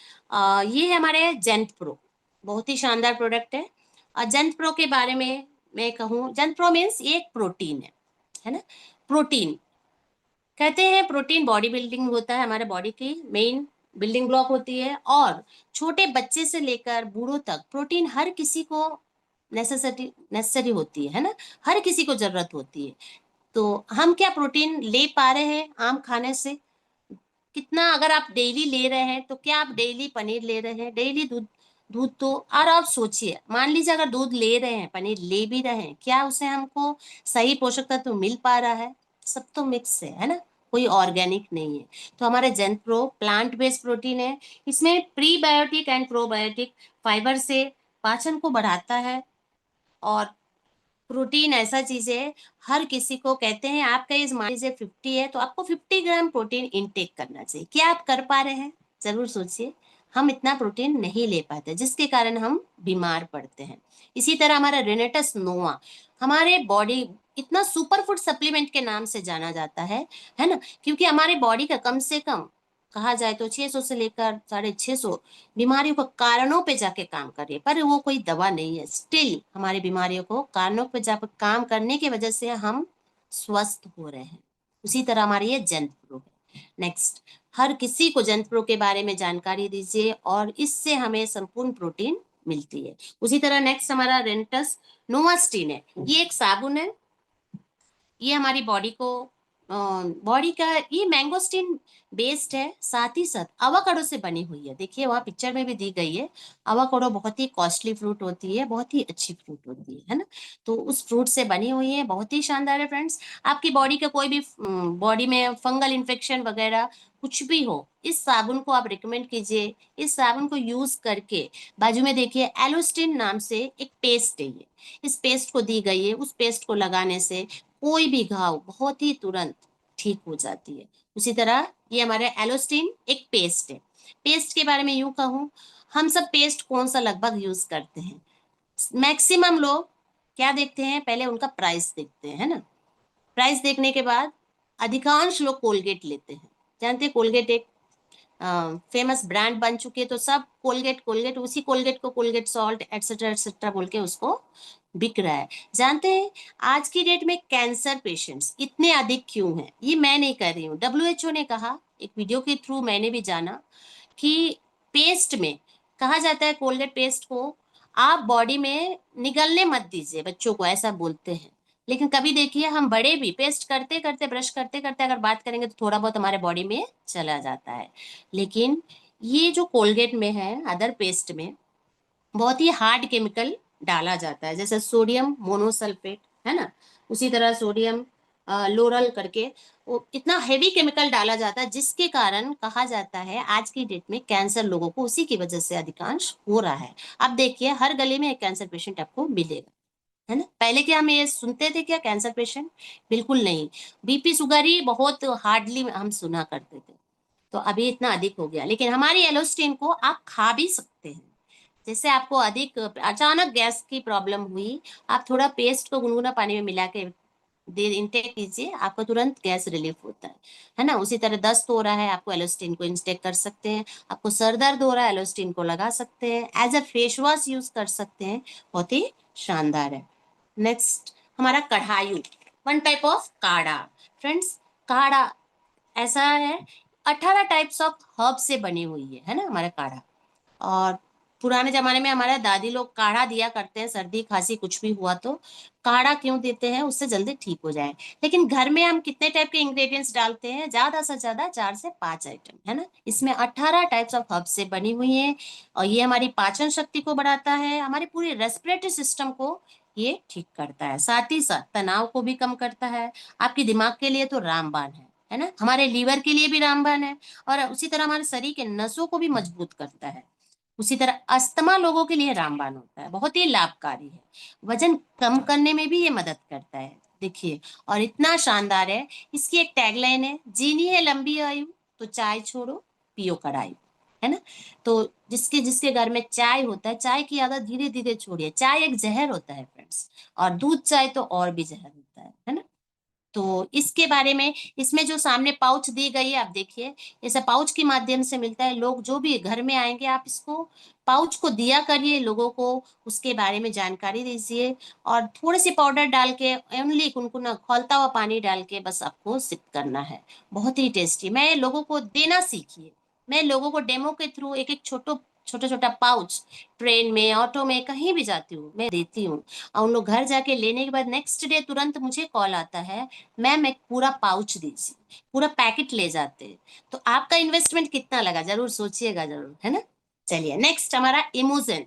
ये है हमारे जेंट प्रो, बहुत ही शानदार प्रोडक्ट है। जेंट प्रो के बारे में मैं कहूँ, जेंट प्रो मीन्स ये एक प्रोटीन है ना। प्रोटीन कहते हैं, प्रोटीन बॉडी बिल्डिंग होता है, हमारे बॉडी की मेन बिल्डिंग ब्लॉक होती है, और छोटे बच्चे से लेकर बूढ़ों तक प्रोटीन हर किसी को नेसेसरी होती है ना, हर किसी को जरूरत होती है। तो हम क्या प्रोटीन ले पा रहे हैं आम खाने से? कितना, अगर आप डेली ले रहे हैं तो क्या आप डेली पनीर ले रहे हैं, डेली दूध दूध तो, और आप सोचिए, मान लीजिए अगर दूध ले रहे हैं, पनीर ले भी रहे हैं, क्या उसे हमको सही पोषक तत्व तो मिल पा रहा है? सब तो मिक्स है ना, कोई ऑर्गेनिक नहीं है। तो हमारे जेन प्रो प्लांट बेस्ड प्रोटीन है, इसमें प्रीबायोटिक एंड प्रोबायोटिक फाइबर से पाचन को बढ़ाता है। और प्रोटीन ऐसा चीज है, हर किसी को कहते हैं, आपका एज मान लीजिए 50 है तो आपको 50 ग्राम प्रोटीन इनटेक करना चाहिए। क्या आप कर पा रहे हैं? जरूर सोचिए। हम इतना प्रोटीन नहीं ले पाते, जिसके कारण हम बीमार पड़ते हैं। इसी तरह हमारा रेनेटस नोवा, हमारे बॉडी इतना सुपर फूड सप्लीमेंट के नाम से जाना जाता है ना, क्योंकि हमारे बॉडी का कम से कम कहा जाए तो 600 से लेकर 650 बीमारियों को कारणों पे जाके काम कर रही है, पर वो कोई दवा नहीं है। स्टिल हमारी बीमारियों को कारणों पे जाकर काम करने की वजह से हम स्वस्थ हो रहे हैं। उसी तरह हमारी ये जंत प्रो है। नेक्स्ट, हर किसी को जंत प्रो के बारे में जानकारी दीजिए, और इससे हमें संपूर्ण प्रोटीन मिलती है। उसी तरह नेक्स्ट हमारा रेंटस नोवास्टिन है, ये एक साबुन है, ये हमारी बॉडी को बॉडी का ये मैंगोस्टीन बेस्ड है, साथ ही साथ अवाकाडो से बनी हुई है। देखिए वहाँ पिक्चर में भी दी गई है, अवाकाडो बहुत ही कॉस्टली फ्रूट होती है, बहुत ही अच्छी फ्रूट होती है ना। तो उस फ्रूट से बनी हुई है, बहुत ही शानदार है फ्रेंड्स। आपकी बॉडी का कोई भी बॉडी में फंगल इन्फेक्शन वगैरह कुछ भी हो, इस साबुन को आप रिकमेंड कीजिए। इस साबुन को यूज करके बाजू में देखिए एलोस्टिन नाम से एक पेस्ट है, ये इस पेस्ट को दी गई है, उस पेस्ट को लगाने से कोई भी घाव बहुत ही तुरंत ठीक हो जाती है। उसी तरह ये हमारे एलोस्टिन एक पेस्ट है। पेस्ट के बारे में यूं कहूं, हम सब पेस्ट कौन सा लगभग यूज करते हैं, मैक्सिमम लोग क्या देखते हैं, पहले उनका प्राइस देखते हैं, है ना। प्राइस देखने के बाद अधिकांश लोग कोलगेट लेते हैं। जानते हैं कोलगेट एक फेमस ब्रांड बन चुकी है, तो सब कोलगेट कोलगेट, उसी कोलगेट को कोलगेट सॉल्ट एटसेट्रा बोल के उसको बिक रहा है। जानते हैं आज की डेट में कैंसर पेशेंट्स इतने अधिक क्यों हैं? ये मैं नहीं कर रही हूँ, डब्ल्यूएचओ ने कहा, एक वीडियो के थ्रू मैंने भी जाना कि पेस्ट में कहा जाता है, कोलगेट पेस्ट को आप बॉडी में निगलने मत दीजिए, बच्चों को ऐसा बोलते हैं। लेकिन कभी देखिए हम बड़े भी पेस्ट करते करते ब्रश करते करते अगर बात करेंगे तो थोड़ा बहुत हमारे बॉडी में चला जाता है। लेकिन ये जो कोलगेट में है, अदर पेस्ट में बहुत ही हार्ड केमिकल डाला जाता है, जैसे सोडियम मोनोसल्फेट, है ना। उसी तरह सोडियम लोरल करके वो इतना हेवी केमिकल डाला जाता है, जिसके कारण कहा जाता है आज की डेट में कैंसर लोगों को उसी की वजह से अधिकांश हो रहा है। अब देखिए हर गली में एक कैंसर पेशेंट आपको मिलेगा, है ना। पहले क्या हम ये सुनते थे क्या कैंसर पेशेंट? बिल्कुल नहीं। बीपी शुगर ही बहुत हार्डली हम सुना करते थे, तो अभी इतना अधिक हो गया। लेकिन हमारी एलोस्टिन को आप खा भी सकते हैं। जैसे आपको अधिक अचानक गैस की प्रॉब्लम हुई, आप थोड़ा पेस्ट को गुनगुना पानी में मिला के देर इंटेक कीजिए, आपको तुरंत गैस रिलीफ होता है ना। उसी तरह दस्त हो रहा है, आपको एलोस्टिन को इंस्टेक कर सकते हैं। आपको सर दर्द हो रहा है, एलोस्टिन को लगा सकते हैं, as a face wash use कर सकते हैं, बहुत ही शानदार है। नेक्स्ट हमारा कढ़ाई, वन टाइप ऑफ काढ़ा। फ्रेंड्स काढ़ा ऐसा है, 18 टाइप्स ऑफ हर्ब से बनी हुई है ना हमारा काढ़ा। और पुराने जमाने में हमारे दादी लोग काढ़ा दिया करते हैं, सर्दी खांसी कुछ भी हुआ तो काढ़ा क्यों देते हैं? उससे जल्दी ठीक हो जाए। लेकिन घर में हम कितने टाइप के इंग्रेडिएंट्स डालते हैं? ज्यादा से ज्यादा 4 से 5 आइटम, है ना। इसमें 18 टाइप्स ऑफ हर्ब से बनी हुई है, और ये हमारी पाचन शक्ति को बढ़ाता है, हमारे पूरे रेस्पिरेटरी सिस्टम को ये ठीक करता है, साथ ही साथ तनाव को भी कम करता है। आपके दिमाग के लिए तो रामबाण है ना, हमारे लीवर के लिए भी रामबाण है, और उसी तरह हमारे शरीर के नसों को भी मजबूत करता है। उसी तरह अस्थमा लोगों के लिए रामबाण होता है, बहुत ही लाभकारी है। वजन कम करने में भी ये मदद करता है, देखिए। और इतना शानदार है, इसकी एक टैगलाइन है, जीनी है लंबी आयु तो चाय छोड़ो पियो कढ़ाई, है ना। तो जिसके जिसके घर में चाय होता है, चाय की आदत धीरे धीरे छोड़िए। चाय एक जहर होता है फ्रेंड्स, और दूध चाय तो और भी जहर होता है ना। तो इसके बारे में इसमें जो सामने पाउच दी गई है, आप देखिए, इसे पाउच के माध्यम से मिलता है। लोग जो भी घर में आएंगे, आप इसको पाउच को दिया करिए लोगों को, उसके बारे में जानकारी दीजिए, और थोड़े से पाउडर डाल के ओनली गुनगुना खौलता हुआ पानी डाल के बस आपको सिप करना है। बहुत ही टेस्टी, मैं लोगों को देना सीखिए। मैं लोगों को डेमो के थ्रू एक एक छोटा छोटा पाउच ट्रेन में, ऑटो में, कहीं भी जाती हूँ मैं देती हूँ। और उन लोग घर जाके लेने के बाद नेक्स्ट डे तुरंत मुझे कॉल आता है, मैम एक पूरा पाउच दीजिए, पूरा पैकेट ले जाते हैं। तो आपका इन्वेस्टमेंट कितना लगा, जरूर सोचिएगा जरूर, है ना। चलिए नेक्स्ट हमारा इमोजन,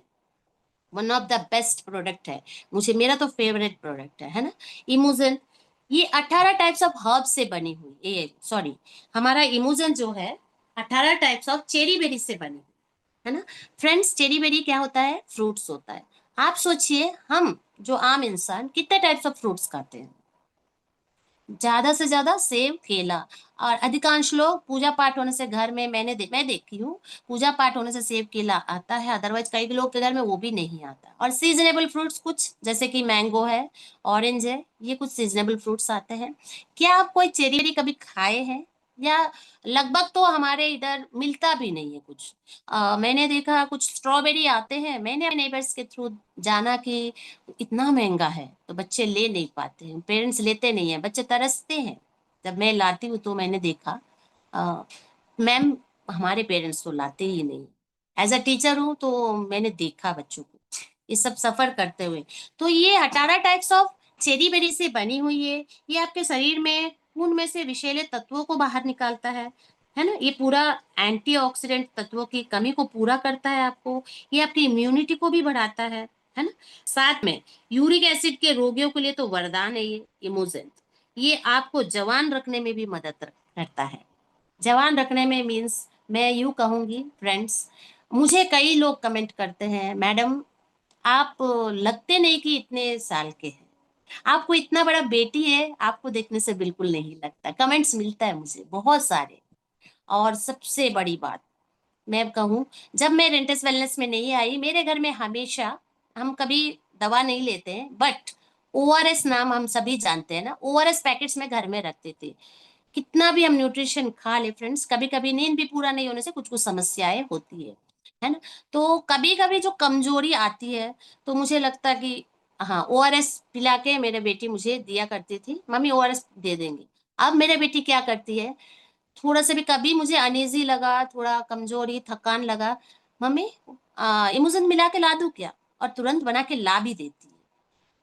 one of the best product है, मुझे मेरा तो फेवरेट प्रोडक्ट है ना। इमोजन ये 18 टाइप्स ऑफ हर्ब से बनी हुई, ये सॉरी, हमारा इमोजन जो है 18 टाइप्स ऑफ चेरी बेरी से बनी हुई, है ना। फ्रेंड्स चेरी बेरी क्या होता है? फ्रूट्स होता है। आप सोचिए हम जो आम इंसान कितने टाइप्स ऑफ फ्रूट्स खाते हैं? ज्यादा से ज्यादा सेब केला। और अधिकांश लोग पूजा पाठ होने से घर में मैं देखी हूँ, पूजा पाठ होने से सेब केला आता है, अदरवाइज कई लोग के घर में वो भी नहीं आता। और सीजनेबल फ्रूट्स कुछ जैसे कि मैंगो है, ऑरेंज है, ये कुछ सीजनेबल फ्रूट्स आते हैं। क्या आप कोई चेरी कभी खाए हैं? या लगभग तो हमारे इधर मिलता भी नहीं है कुछ। मैंने देखा कुछ स्ट्रॉबेरी आते हैं, मैंने नेबर्स के थ्रू जाना कि इतना महंगा है तो बच्चे ले नहीं पाते हैं, पेरेंट्स लेते नहीं है, बच्चे तरसते हैं। जब मैं लाती हूँ तो मैंने देखा, मैम हमारे पेरेंट्स तो लाते ही नहीं, एज अ टीचर हूँ तो मैंने देखा बच्चों को ये सब सफर करते हुए। तो ये 18 टाइप्स ऑफ चेरी बेरी से बनी हुई है। ये आपके शरीर में खून में से विषैले तत्वों को बाहर निकालता है ना। ये पूरा एंटीऑक्सीडेंट तत्वों की कमी को पूरा करता है आपको। ये आपकी इम्यूनिटी को भी बढ़ाता है ना। साथ में यूरिक एसिड के रोगियों के लिए तो वरदान है ये इमोजेंट। ये आपको जवान रखने में भी मदद करता है। जवान रखने में मीन्स मैं यूं कहूंगी फ्रेंड्स, मुझे कई लोग कमेंट करते हैं, मैडम आप लगते नहीं कि इतने साल के हैं, आपको इतना बड़ा बेटी है, आपको देखने से बिल्कुल नहीं लगता। कमेंट्स मिलता है मुझे बहुत सारे। और सबसे बड़ी बात मैं कहूँ, जब मैं रेंटस वेलनेस में नहीं आई, मेरे घर में हमेशा, हम कभी दवा नहीं लेते हैं, बट ओआरएस नाम हम सभी जानते हैं ना, ओआरएस पैकेट्स में घर में रखते थे। कितना भी हम न्यूट्रिशन खा ले फ्रेंड्स, कभी कभी नींद भी पूरा नहीं होने से कुछ कुछ समस्याएं होती है ना। तो कभी कभी जो कमजोरी आती है, तो मुझे लगता कि हाँ, ओआरएस पिला के मेरे बेटी मुझे दिया करती थी, मम्मी ओआरएस दे देंगी। अब मेरे बेटी क्या करती है, थोड़ा सा भी कभी मुझे अनईजी लगा, थोड़ा कमजोरी थकान लगा, मम्मी इमोजन मिला के ला दूं क्या, और तुरंत बना के ला भी देती है।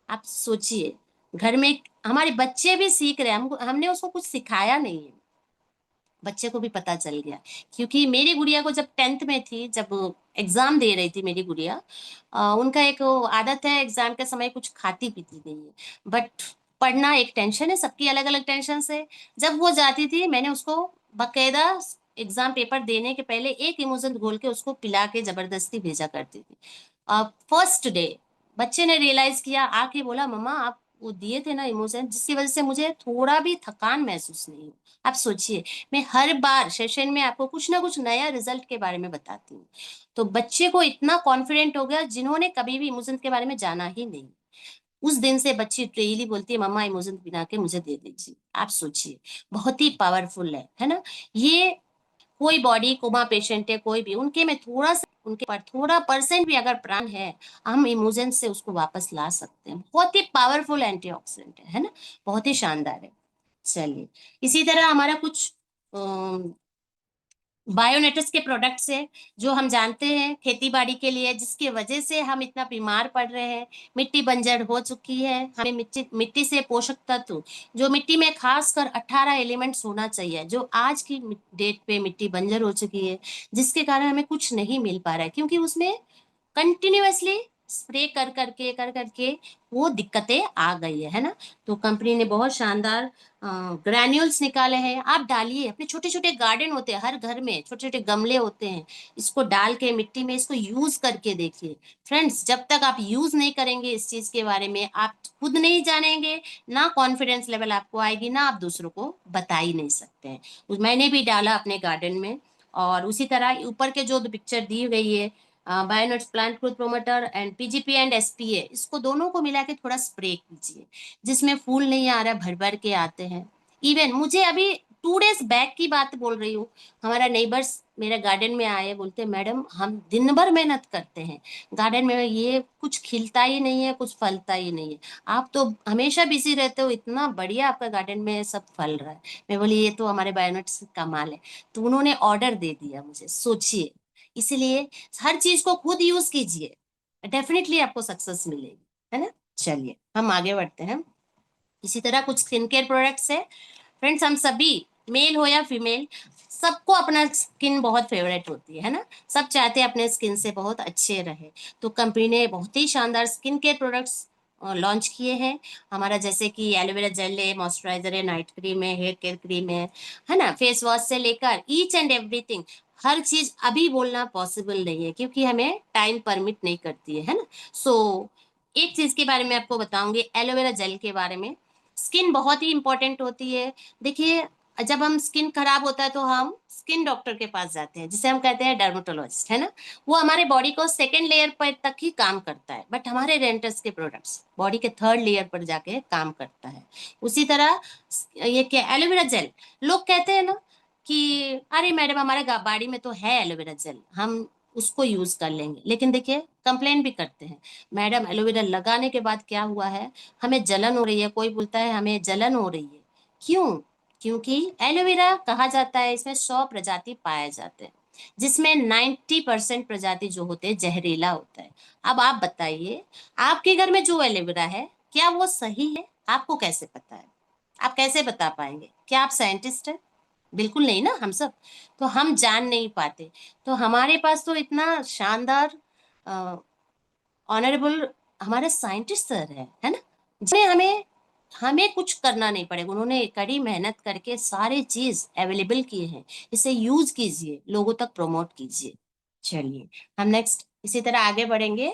आप सोचिए, घर में हमारे बच्चे भी सीख रहे हैं, हमने उसको कुछ सिखाया नहीं है, बच्चे को भी पता चल गया। क्योंकि मेरी गुड़िया को जब 10th में थी, जब एग्जाम दे रही थी मेरी गुड़िया, उनका एक वो आदत है, एग्जाम के समय कुछ खाती पीती नहीं है, बट पढ़ना एक टेंशन है, सबकी अलग अलग टेंशन से। जब वो जाती थी, मैंने उसको बकायदा एग्जाम पेपर देने के पहले एक इमोशन घोल के उसको पिला के जबरदस्ती भेजा करती थी। फर्स्ट डे बच्चे ने रियलाइज किया, आके बोला, मम्मा आप वो दिए थे ना इमोशन, जिसकी वजह से मुझे थोड़ा भी थकान महसूस नहीं हुई। आप सोचिए, मैं हर बार सेशन में आपको कुछ ना कुछ नया रिजल्ट के बारे में बताती हूँ। तो बच्चे को इतना कॉन्फिडेंट हो गया, जिन्होंने कभी भी इमोशन के बारे में जाना ही नहीं, उस दिन से बच्ची डेली बोलती है, मम्मा इमोशन बना के मुझे दे दीजिए। आप सोचिए, बहुत ही पावरफुल है ना। ये कोई बॉडी कोमा पेशेंट है, कोई भी, उनके में थोड़ा सा, उनके पर थोड़ा परसेंट भी अगर प्राण है, हम इमोजन से उसको वापस ला सकते हैं। बहुत ही पावरफुल एंटीऑक्सीडेंट है ना, बहुत ही शानदार है। चलिए, इसी तरह हमारा कुछ बायोनेटिक्स के प्रोडक्ट्स है, जो हम जानते हैं खेती बाड़ी के लिए, जिसकी वजह से हम इतना बीमार पड़ रहे हैं। मिट्टी बंजर हो चुकी है, हमें मिट्टी मिट्टी से पोषक तत्व, जो मिट्टी में खासकर 18 एलिमेंट्स होना चाहिए, जो आज की डेट पे मिट्टी बंजर हो चुकी है, जिसके कारण हमें कुछ नहीं मिल पा रहा है, क्योंकि उसमें कंटिन्यूअसली स्प्रे कर करके वो दिक्कतें आ गई है ना। तो कंपनी ने बहुत शानदार ग्रैन्यूल्स निकाले हैं, आप डालिए। अपने छोटे छोटे गार्डन होते हैं, हर घर में छोटे छोटे गमले होते हैं, इसको डाल के मिट्टी में इसको यूज करके देखिए। फ्रेंड्स, जब तक आप यूज नहीं करेंगे इस चीज के बारे में, आप खुद नहीं जानेंगे, ना कॉन्फिडेंस लेवल आपको आएगी, ना आप दूसरों को बता ही नहीं सकते हैं। मैंने भी डाला अपने गार्डन में। और उसी तरह ऊपर के जो पिक्चर दी गई है, Bionuts plant growth promoter and PGP and SPA, इसको दोनों को मिला के थोड़ा स्प्रे कीजिए, जिसमें फूल नहीं आ रहा, भर भर के आते हैं। इवन मुझे अभी 2 डेज बैक की बात बोल रही हूँ, हमारा नेबर्स मेरे गार्डन में आए, बोलते मैडम हम दिन भर मेहनत करते हैं गार्डन में, ये कुछ खिलता ही नहीं है, कुछ फलता ही नहीं है, आप तो हमेशा बिजी रहते हो, इतना बढ़िया आपका गार्डन में सब फल रहा है। मैं बोली ये तो हमारे बायोनेट्स का कमाल है। तो उन्होंने ऑर्डर दे दिया मुझे, सोचिए। इसीलिए हर चीज को खुद यूज कीजिए, डेफिनेटली आपको सक्सेस मिलेगी, है ना। चलिए, हम आगे बढ़ते हैं। इसी तरह कुछ स्किन केयर प्रोडक्ट्स है फ्रेंड्स। हम सभी, मेल हो या फीमेल, सबको अपना स्किन बहुत फेवरेट होती है ना। सब चाहते हैं अपने स्किन से बहुत अच्छे रहे। तो कंपनी ने बहुत ही शानदार स्किन केयर प्रोडक्ट्स लॉन्च किए हैं हमारा, जैसे कि एलोवेरा जेल है, मॉइस्चराइजर है, नाइट क्रीम है, हेयर केयर क्रीम है ना, फेस वॉश से लेकर ईच एंड एवरीथिंग। हर चीज अभी बोलना पॉसिबल नहीं है, क्योंकि हमें टाइम परमिट नहीं करती है ना। सो एक चीज के बारे में आपको बताऊंगी, एलोवेरा जेल के बारे में। स्किन बहुत ही इंपॉर्टेंट होती है। देखिए, जब हम स्किन खराब होता है तो हम स्किन डॉक्टर के पास जाते हैं, जिसे हम कहते हैं डर्मेटोलॉजिस्ट, है ना। वो हमारे बॉडी को सेकेंड लेयर पर तक ही काम करता है, बट हमारे रेंटस के प्रोडक्ट्स बॉडी के थर्ड लेयर पर जाके काम करता है। उसी तरह ये क्या, एलोवेरा जेल, लोग कहते हैं ना कि अरे मैडम हमारे बाड़ी में तो है एलोवेरा जेल, हम उसको यूज कर लेंगे, लेकिन देखिए कंप्लेन भी करते हैं, मैडम एलोवेरा लगाने के बाद क्या हुआ है, हमें जलन हो रही है, कोई बोलता है हमें जलन हो रही है। क्यों? क्योंकि एलोवेरा कहा जाता है इसमें 100 प्रजाति पाए जाते हैं। जिसमें 90% प्रजाति जो होते हैं जहरीला होता है। अब आप बताइए, आपके घर में जो एलोवेरा है क्या वो सही है? आपको कैसे पता है? आप कैसे बता पाएंगे? क्या आप साइंटिस्ट हैं? बिल्कुल नहीं ना, हम सब तो हम जान नहीं पाते। तो हमारे पास तो इतना शानदार ऑनरेबल हमारे साइंटिस्ट सर है ना, जिन्हें हमें हमें कुछ करना नहीं पड़ेगा। उन्होंने कड़ी मेहनत करके सारे चीज अवेलेबल किए हैं। इसे यूज कीजिए, लोगों तक प्रमोट कीजिए। चलिए हम नेक्स्ट इसी तरह आगे बढ़ेंगे।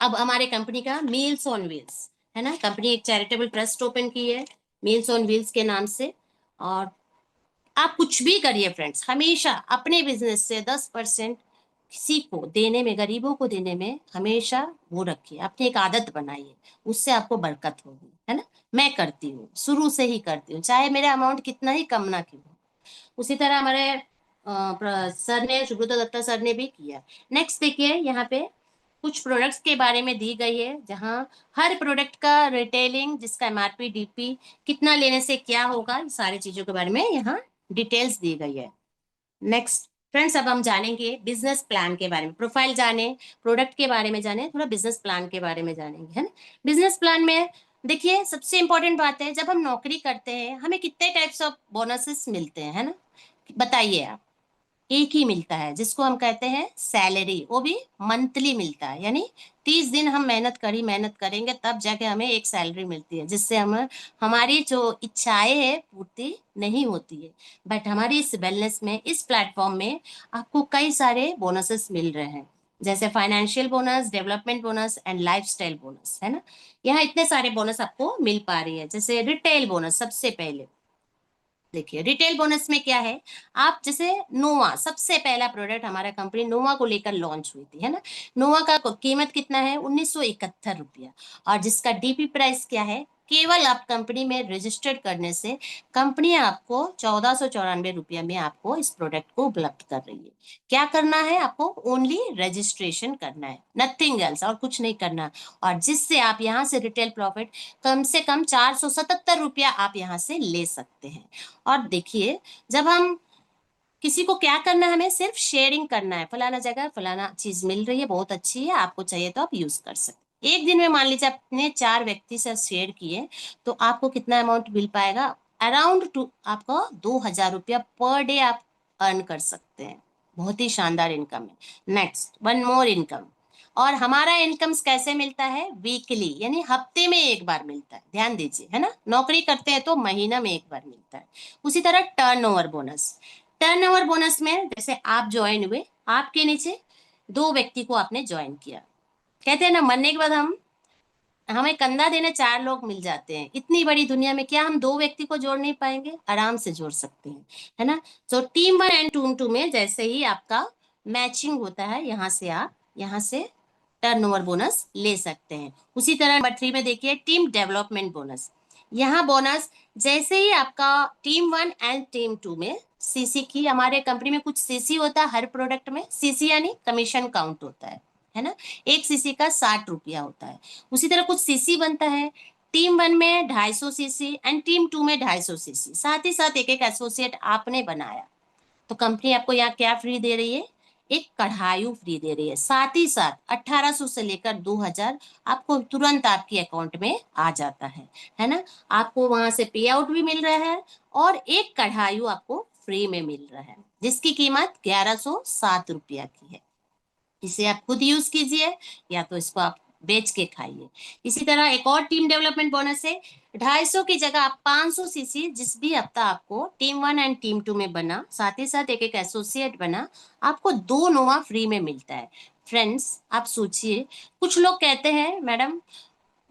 अब हमारे कंपनी का मील्स ऑन व्हील्स है ना, कंपनी एक चैरिटेबल ट्रस्ट ओपन की है मील्स ऑन व्हील्स के नाम से। और आप कुछ भी करिए फ्रेंड्स, हमेशा अपने बिजनेस से 10% किसी को देने में, गरीबों को देने में हमेशा वो रखिए, अपनी एक आदत बनाइए, उससे आपको बरकत होगी, है ना। मैं करती हूँ, शुरू से ही करती हूँ, चाहे मेरा अमाउंट कितना ही कम ना क्यों हो। उसी तरह हमारे सर ने, सुब्रत दत्ता सर ने भी किया। नेक्स्ट देखिए, यहाँ पे कुछ प्रोडक्ट्स के बारे में दी गई है, जहाँ हर प्रोडक्ट का रिटेलिंग, जिसका एमआरपी डीपी कितना लेने से क्या होगा, ये सारी चीजों के बारे में यहाँ डिटेल्स दी गई है। नेक्स्ट फ्रेंड्स, अब हम जानेंगे बिजनेस प्लान के बारे में। प्रोफाइल जाने, प्रोडक्ट के बारे में जाने, थोड़ा बिजनेस प्लान के बारे में जानेंगे, है ना। बिजनेस प्लान में देखिए, सबसे इंपॉर्टेंट बात है, जब हम नौकरी करते हैं हमें कितने टाइप्स ऑफ बोनसेस मिलते हैं, है ना। बताइए आप। एक ही मिलता है, जिसको हम कहते हैं सैलरी, वो भी मंथली मिलता है, यानी 30 दिन हम मेहनत करेंगे तब जाके हमें एक सैलरी मिलती है, जिससे हम हमारी जो इच्छाएं है पूर्ति नहीं होती है। बट हमारी इस वेलनेस में, इस प्लेटफॉर्म में आपको कई सारे बोनसेस मिल रहे हैं, जैसे financial bonus, development bonus and lifestyle bonus, है ना। यहाँ इतने सारे बोनस आपको मिल पा रही है। जैसे रिटेल बोनस, सबसे पहले देखिए रिटेल बोनस में क्या है। आप जैसे नोवा, सबसे पहला प्रोडक्ट हमारा कंपनी नोवा को लेकर लॉन्च हुई थी, है ना। नोवा का कीमत कितना है? 1971 रुपया। और जिसका डीपी प्राइस क्या है? केवल आप कंपनी में रजिस्टर्ड करने से कंपनी आपको 1494 रुपया में आपको इस प्रोडक्ट को उपलब्ध कर रही है। क्या करना है आपको? ओनली रजिस्ट्रेशन करना है, नथिंग एल्स, और कुछ नहीं करना। और जिससे आप यहाँ से रिटेल प्रॉफिट कम से कम 477 रुपया आप यहाँ से ले सकते हैं। और देखिए, जब हम किसी को क्या करना है, हमें सिर्फ शेयरिंग करना है, फलाना जगह फलाना चीज मिल रही है, बहुत अच्छी है, आपको चाहिए तो आप यूज कर सकते हैं। एक दिन में मान लीजिए आपने 4 व्यक्ति से शेयर किए, तो आपको कितना अमाउंट मिल पाएगा? अराउंड आपको 2000 रुपया पर डे आप अर्न कर सकते हैं। बहुत ही शानदार इनकम है। Next, one more income. और हमारा इनकम्स कैसे मिलता है? वीकली, यानी हफ्ते में एक बार मिलता है, ध्यान दीजिए, है ना। नौकरी करते हैं तो महीना में एक बार मिलता है। उसी तरह टर्नओवर बोनस। टर्नओवर बोनस में जैसे आप ज्वाइन हुए, आपके नीचे 2 व्यक्ति को आपने ज्वाइन किया, कहते हैं ना, मरने के बाद हम हमें कंधा देने 4 लोग मिल जाते हैं। इतनी बड़ी दुनिया में क्या हम 2 व्यक्ति को जोड़ नहीं पाएंगे? आराम से जोड़ सकते हैं, है ना। तो टीम 1 एंड टीम 2 में जैसे ही आपका मैचिंग होता है, यहाँ से आप यहाँ से टर्नओवर बोनस ले सकते हैं। उसी तरह नंबर 3 में देखिए, टीम डेवलपमेंट बोनस। यहाँ बोनस जैसे ही आपका टीम 1 एंड टीम 2 में सीसी की, हमारे कंपनी में कुछ सीसी होता है हर प्रोडक्ट में, सीसी यानी कमीशन काउंट होता है ना। एक सीसी का 60 रुपया होता है। उसी तरह कुछ सीसी बनता है, टीम 1 में 250 सीसी एंड टीम 2 में 250 सीसी। साथ ही साथ एक एक एसोसिएट आपने बनाया तो कंपनी आपको यहाँ क्या फ्री दे रही है? एक कढ़ायु फ्री दे रही है। साथ ही साथ 1800 से लेकर 2000 आपको तुरंत आपके अकाउंट में आ जाता है ना। आपको वहां से पे आउट भी मिल रहा है और एक कढ़ायु आपको फ्री में मिल रहा है, जिसकी कीमत 1107 रुपया की है। इसे आप खुद यूज कीजिए या तो इसको आप बेच के खाइए। इसी तरह एक और टीम डेवलपमेंट बोनस है, 250 की जगह आप 500 सीसी जिस भी हफ्ता आपको टीम 1 एंड टीम 2 में बना, साथ ही साथ एक एक एसोसिएट बना, आपको 2 नोवा फ्री में मिलता है। फ्रेंड्स आप सोचिए, कुछ लोग कहते हैं मैडम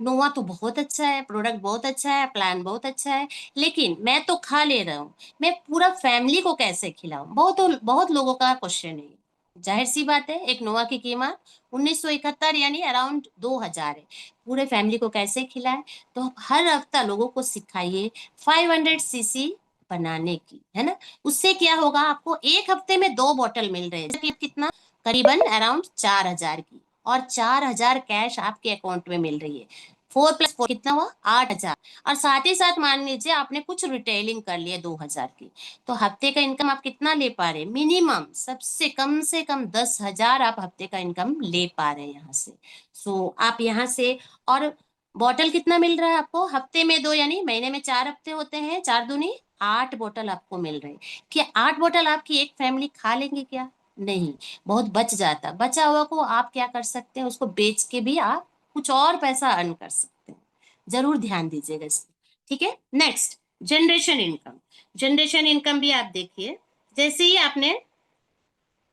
नोवा तो बहुत अच्छा है, प्रोडक्ट बहुत अच्छा है, प्लान बहुत अच्छा है, लेकिन मैं तो खा ले रहा हूँ, मैं पूरा फैमिली को कैसे खिलाऊं? बहुत बहुत लोगों का क्वेश्चन है। जाहिर सी बात है, एक नोवा की कीमत 1971 यानी अराउंड 2000 है, पूरे फैमिली को कैसे खिलाएं? तो हर हफ्ता लोगों को सिखाइए 500 सीसी बनाने की, है ना। उससे क्या होगा, आपको एक हफ्ते में 2 बॉटल मिल रहे हैं, कितना? करीबन अराउंड 4000 की, और 4000 कैश आपके अकाउंट में मिल रही है। 4+4 कितना हुआ 8,000। और साथ ही साथ मान लीजिए आपने कुछ रिटेलिंग कर लिया 2,000 की, तो हफ्ते का इनकम आप कितना ले पा रहे हैं? मिनिमम सबसे कम से कम 10,000 आप हफ्ते का इनकम ले पा रहे हैं यहाँ से। सो आप यहाँ से, और बॉटल कितना मिल रहा है आपको? हफ्ते में 2 यानी महीने में 4 हफ्ते होते हैं, 4 दूनी 8 बोतल आपको मिल रही है। क्या 8 बोतल आपकी एक फैमिली खा लेंगे क्या? नहीं, बहुत बच जाता। बचा हुआ को आप क्या कर सकते हैं? उसको बेच के भी आप कुछ और पैसा अर्न कर सकते हैं। जरूर ध्यान दीजिएगा इसमें, ठीक है। Next, generation income. Generation income भी आप देखिए, जैसे ही आपने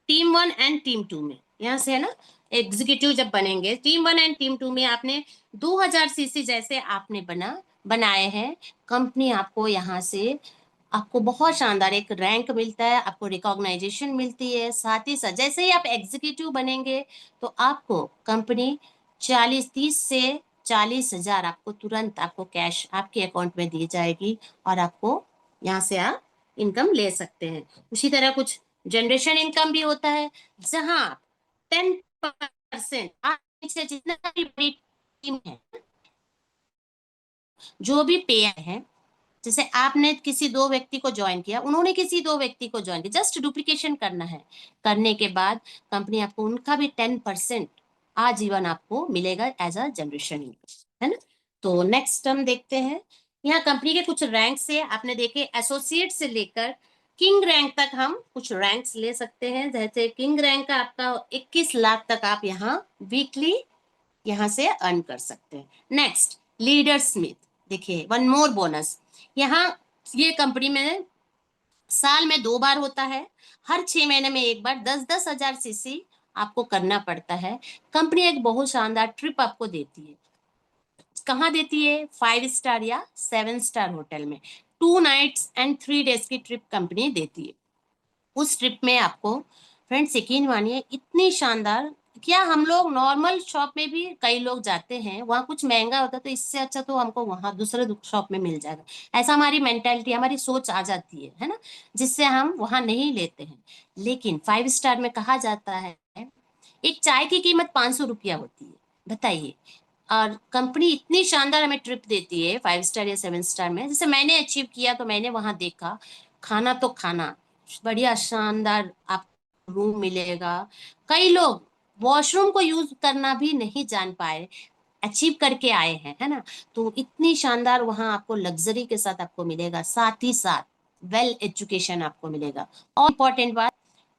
टीम 1 एंड टीम 2 में, यहाँ से है ना, एग्जीक्यूटिव जब बनेंगे टीम 1 एंड टीम 2 में, आपने 2000 सीसी जैसे आपने बनाए हैं, कंपनी आपको यहाँ से आपको बहुत शानदार एक रैंक मिलता है, आपको रिकॉग्नाइजेशन मिलती है। साथ ही साथ जैसे ही आप एग्जीक्यूटिव बनेंगे तो आपको कंपनी 30 से 40,000 आपको तुरंत आपको कैश आपके अकाउंट में दी जाएगी, और आपको यहाँ से आप इनकम ले सकते हैं। उसी तरह कुछ जनरेशन इनकम भी होता है, जहां 10% आप से जितना भी बड़ी टीम है, जो भी पेयर है, जैसे आपने किसी 2 व्यक्ति को ज्वाइन किया, उन्होंने किसी 2 व्यक्ति को ज्वाइन किया, जस्ट डुप्लीकेशन करना है। करने के बाद कंपनी आपको उनका भी 10% आजीवन आपको मिलेगा एज अ जनरेशन इनकम, है ना। तो नेक्स्ट हम देखते हैं, यहाँ कंपनी के कुछ रैंक से आपने देखे, एसोसिएट से लेकर किंग रैंक तक हम कुछ रैंक्स ले सकते हैं। जैसे किंग रैंक का आपका 21 लाख तक आप यहाँ वीकली यहाँ से अर्न कर सकते हैं। Next, leader Smith. देखिए, वन मोर बोनस, यहाँ ये कंपनी में साल में 2 बार होता है, हर 6 महीने में एक बार 10,000 सीसी आपको करना पड़ता है। कंपनी एक बहुत शानदार ट्रिप आपको देती है। कहाँ देती है? 5 स्टार या 7 स्टार होटल में 2 नाइट्स एंड 3 डेज की ट्रिप कंपनी देती है। उस ट्रिप में आपको, फ्रेंड्स यकीन मानिए, इतनी शानदार, क्या हम लोग नॉर्मल शॉप में भी कई लोग जाते हैं, वहाँ कुछ महंगा होता है, तो इससे अच्छा तो हमको वहाँ दूसरे शॉप में मिल जाएगा, ऐसा हमारी मेंटेलिटी, हमारी सोच आ जाती है ना, जिससे हम वहाँ नहीं लेते हैं। लेकिन 5 स्टार में कहा जाता है एक चाय की कीमत 500 रुपया होती है, बताइए। और कंपनी इतनी शानदार हमें ट्रिप देती है 5 स्टार या 7 स्टार में, जैसे मैंने अचीव किया, तो मैंने वहां देखा, खाना तो खाना बढ़िया शानदार, आप रूम मिलेगा। कई लोग वॉशरूम को यूज करना भी नहीं जान पाए, अचीव करके आए हैं, है ना। तो इतनी शानदार वहां आपको लग्जरी के साथ आपको मिलेगा, साथ ही साथ वेल एजुकेशन आपको मिलेगा। और इम्पोर्टेंट बात,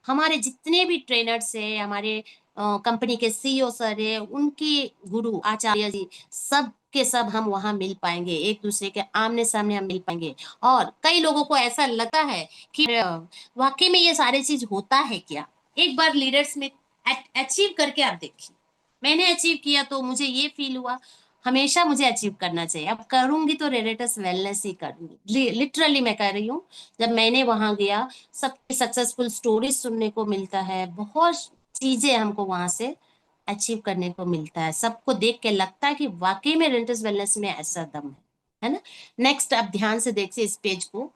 हमारे जितने भी ट्रेनर्स है, हमारे कंपनी के सीईओ सर है, उनके गुरु आचार्य जी, सब के सब हम वहां मिल पाएंगे, एक दूसरे के आमने सामने हम मिल पाएंगे। और कई लोगों को ऐसा लगता है कि वाकई में ये सारे चीज होता है क्या? एक बार लीडर्स में अचीव करके आप देखिए। मैंने अचीव किया तो मुझे ये फील हुआ, हमेशा मुझे अचीव करना चाहिए। अब करूंगी तो रेडिटस वेलनेस ही करूंगी, लिटरली मैं कह रही हूँ। जब मैंने वहां गया, सबकी सक्सेसफुल स्टोरीज सुनने को मिलता है, बहुत चीजें हमको वहां से अचीव करने को मिलता है। सबको देख के लगता है कि वाकई में रेडिटस वेलनेस में ऐसा दम है ना। नेक्स्ट, आप ध्यान से देखिए इस पेज को,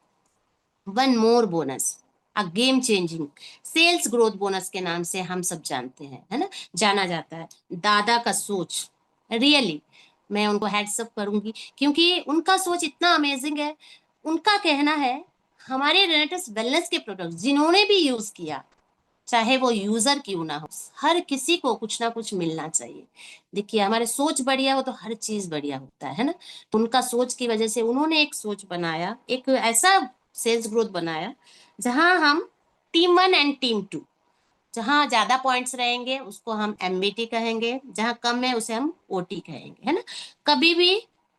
one more bonus, a game changing sales growth bonus के नाम से हम सब जानते हैं, है ना, जाना जाता है। दादा का सोच, रियली मैं उनको हेड्सअप करूंगी, क्योंकि उनका सोच इतना अमेजिंग है। उनका कहना है, हमारे रेनेटस वेलनेस के प्रोडक्ट जिन्होंने भी यूज किया, चाहे वो यूजर क्यों ना हो, हर किसी को कुछ ना कुछ मिलना चाहिए। देखिए, हमारे सोच बढ़िया हो तो हर चीज बढ़िया होता है ना। तो उनका सोच की वजह से उन्होंने एक सोच बनाया, एक ऐसा सेल्स ग्रोथ बनाया, जहां हम टीम 1 एंड टीम 2, जहां ज्यादा पॉइंट्स रहेंगे उसको हम एमबीटी कहेंगे, जहां कम है उसे हम ओटी कहेंगे, है ना। कभी भी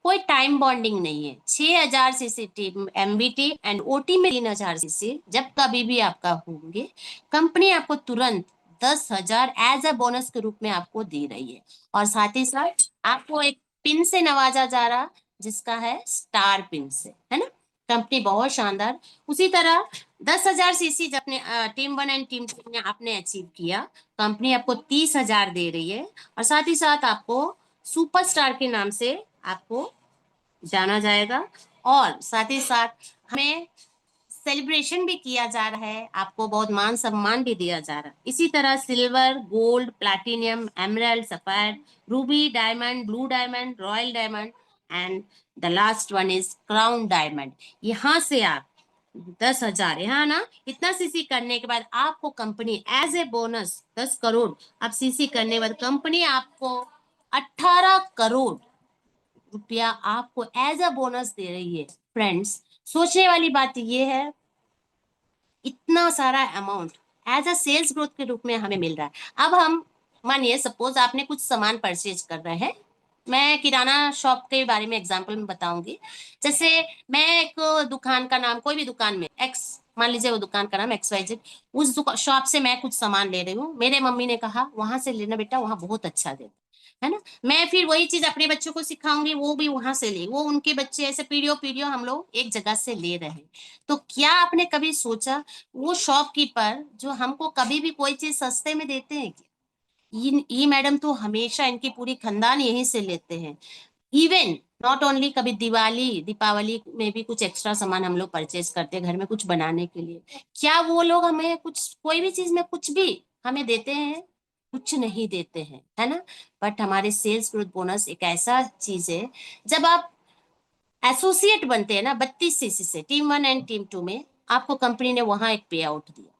कोई टाइम बॉन्डिंग नहीं है। 6,000 CC team MBT and OT में 3,000 सीसी जब कभी भी आपका होंगे, कंपनी आपको तुरंत 10,000 एज अ बोनस के रूप में आपको दे रही है। और साथ ही साथ आपको एक पिन से नवाजा जा रहा, जिसका है स्टार पिन से, है ना। कंपनी बहुत शानदार। उसी तरह 10,000 सीसी जब अपने टीम 1 एंड टीम 2 ने आपने अचीव किया, कंपनी आपको 30,000 दे रही है। और साथ ही साथ आपको सुपरस्टार के नाम से आपको जाना जाएगा। और साथ ही साथ हमें सेलिब्रेशन भी किया जा रहा है, आपको बहुत मान सम्मान भी दिया जा रहा है। इसी तरह silver, gold, platinum, emerald, sapphire, Ruby, diamond, blue diamond, royal diamond and the last one is crown diamond. यहाँ से आप 10,000, यहाँ ना इतना सीसी करने के बाद आपको company as a bonus 10 crore आप सीसी करने के बाद कंपनी आपको 18 करोड़ रुपया आपको एज अ बोनस दे रही है। फ्रेंड्स, सोचने वाली बात यह है, इतना सारा amount as a sales growth के रूप में हमें मिल रहा है। अब हम मानिए सपोज आपने कुछ सामान परचेज कर रहे हैं, मैं किराना शॉप के बारे में एग्जांपल में बताऊंगी। जैसे मैं एक दुकान का नाम, कोई भी दुकान में एक्स, मान लीजिए वो दुकान का नाम XYZ, उस शॉप से मैं कुछ सामान ले रही हूँ, मेरे मम्मी ने कहा वहां से लेना बेटा, वहां बहुत अच्छा देता है ना। मैं फिर वही चीज अपने बच्चों को सिखाऊंगी, वो भी वहां से ले, वो उनके बच्चे, ऐसे पीढ़ियों पीढ़ियों हम लोग एक जगह से ले रहे हैं। तो क्या आपने कभी सोचा वो शॉपकीपर जो हमको कभी भी कोई चीज सस्ते में देते हैं क्या? ये मैडम तो हमेशा इनकी पूरी खानदान यहीं से लेते हैं। इवन नॉट ओनली, कभी दिवाली दीपावली में भी कुछ एक्स्ट्रा सामान हम लोग परचेज करते हैं घर में कुछ बनाने के लिए। क्या वो लोग हमें कुछ, कोई भी चीज में कुछ भी हमें देते हैं? कुछ नहीं देते हैं, है ना। बट हमारे सेल्स ग्रोथ बोनस एक ऐसा चीज है, जब आप एसोसिएट बनते हैं ना 32 सीसी से, टीम 1 एंड टीम 2 में, आपको कंपनी ने वहां एक पे आउट दिया,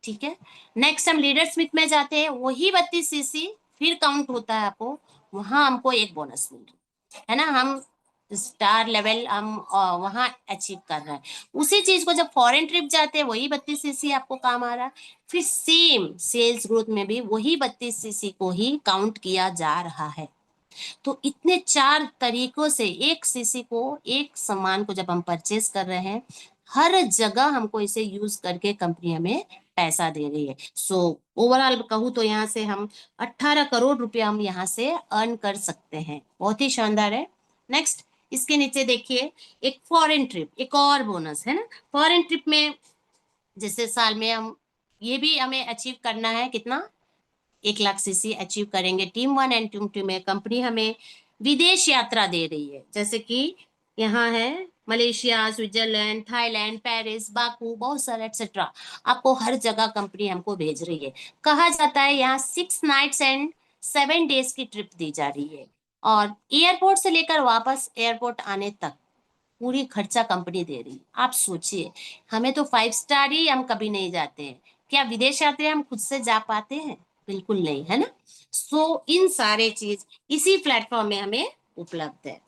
ठीक है। नेक्स्ट हम लीडर स्मिथ में जाते हैं, वही 32 सीसी फिर काउंट होता है आपको, वहां हमको एक बोनस मिल रहा है ना। हम स्टार लेवल हम वहां अचीव कर रहे हैं। उसी चीज को जब फॉरेन ट्रिप जाते हैं, वही 32 सीसी आपको काम आ रहा है। फिर सेम सेल्स ग्रोथ में भी वही 32 सीसी को ही काउंट किया जा रहा है। तो इतने 4 तरीकों से एक सीसी को, एक सामान को जब हम परचेज कर रहे हैं, हर जगह हमको इसे यूज करके कंपनी हमें पैसा दे रही है। सो ओवरऑल कहूँ तो यहाँ से हम 18 करोड़ रुपया हम यहाँ से अर्न कर सकते हैं। बहुत ही शानदार है। नेक्स्ट, इसके नीचे देखिए, एक फॉरेन ट्रिप, एक और बोनस है ना। फॉरेन ट्रिप में जैसे साल में हम, ये भी हमें अचीव करना है, कितना, 1 लाख सीसी अचीव करेंगे। टीम 1 एंड टीम 2 में कंपनी हमें विदेश यात्रा दे रही है, जैसे कि यहाँ है Malaysia, Switzerland, Thailand, Paris, Baku, बहुत सारा एक्सेट्रा। आपको हर जगह कंपनी हमको भेज रही है। कहा जाता है यहाँ 6 नाइट्स एंड 7 डेज की ट्रिप दी जा रही है, और एयरपोर्ट से लेकर वापस एयरपोर्ट आने तक पूरी खर्चा कंपनी दे रही है। आप सोचिए, हमें तो 5 स्टार ही हम कभी नहीं जाते हैं, क्या विदेश यात्रा हम खुद से जा पाते हैं? बिल्कुल नहीं, है ना। इन सारे चीज इसी प्लेटफॉर्म में हमें उपलब्ध है।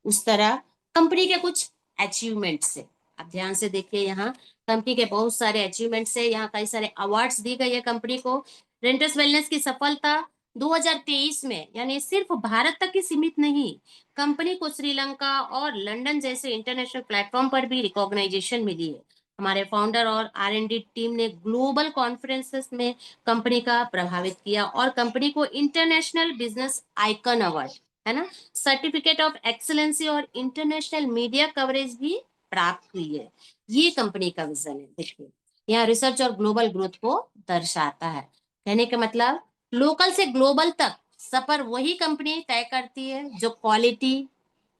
उस तरह कंपनी के कुछ अचीवमेंट्स है, आप ध्यान से देखिए, यहाँ कंपनी के बहुत सारे अचीवमेंट्स है, यहाँ कई सारे अवार्ड्स दी गई है कंपनी को। रेंटस वेलनेस की सफलता 2023 में, यानी सिर्फ भारत तक ही सीमित नहीं, कंपनी को श्रीलंका और लंदन जैसे इंटरनेशनल प्लेटफॉर्म पर भी रिकॉग्नाइजेशन मिली है। हमारे फाउंडर और R&D टीम ने ग्लोबल कॉन्फ्रेंसेस में कंपनी का प्रभावित किया, और कंपनी को इंटरनेशनल बिजनेस आइकन अवार्ड, है ना, सर्टिफिकेट ऑफ एक्सीलेंसी और इंटरनेशनल मीडिया कवरेज भी प्राप्त हुई है। ये कंपनी का विजन है। देखिए, यहाँ रिसर्च और ग्लोबल ग्रोथ को दर्शाता है। कहने का मतलब, लोकल से ग्लोबल तक सफर वही कंपनी तय करती है जो क्वालिटी,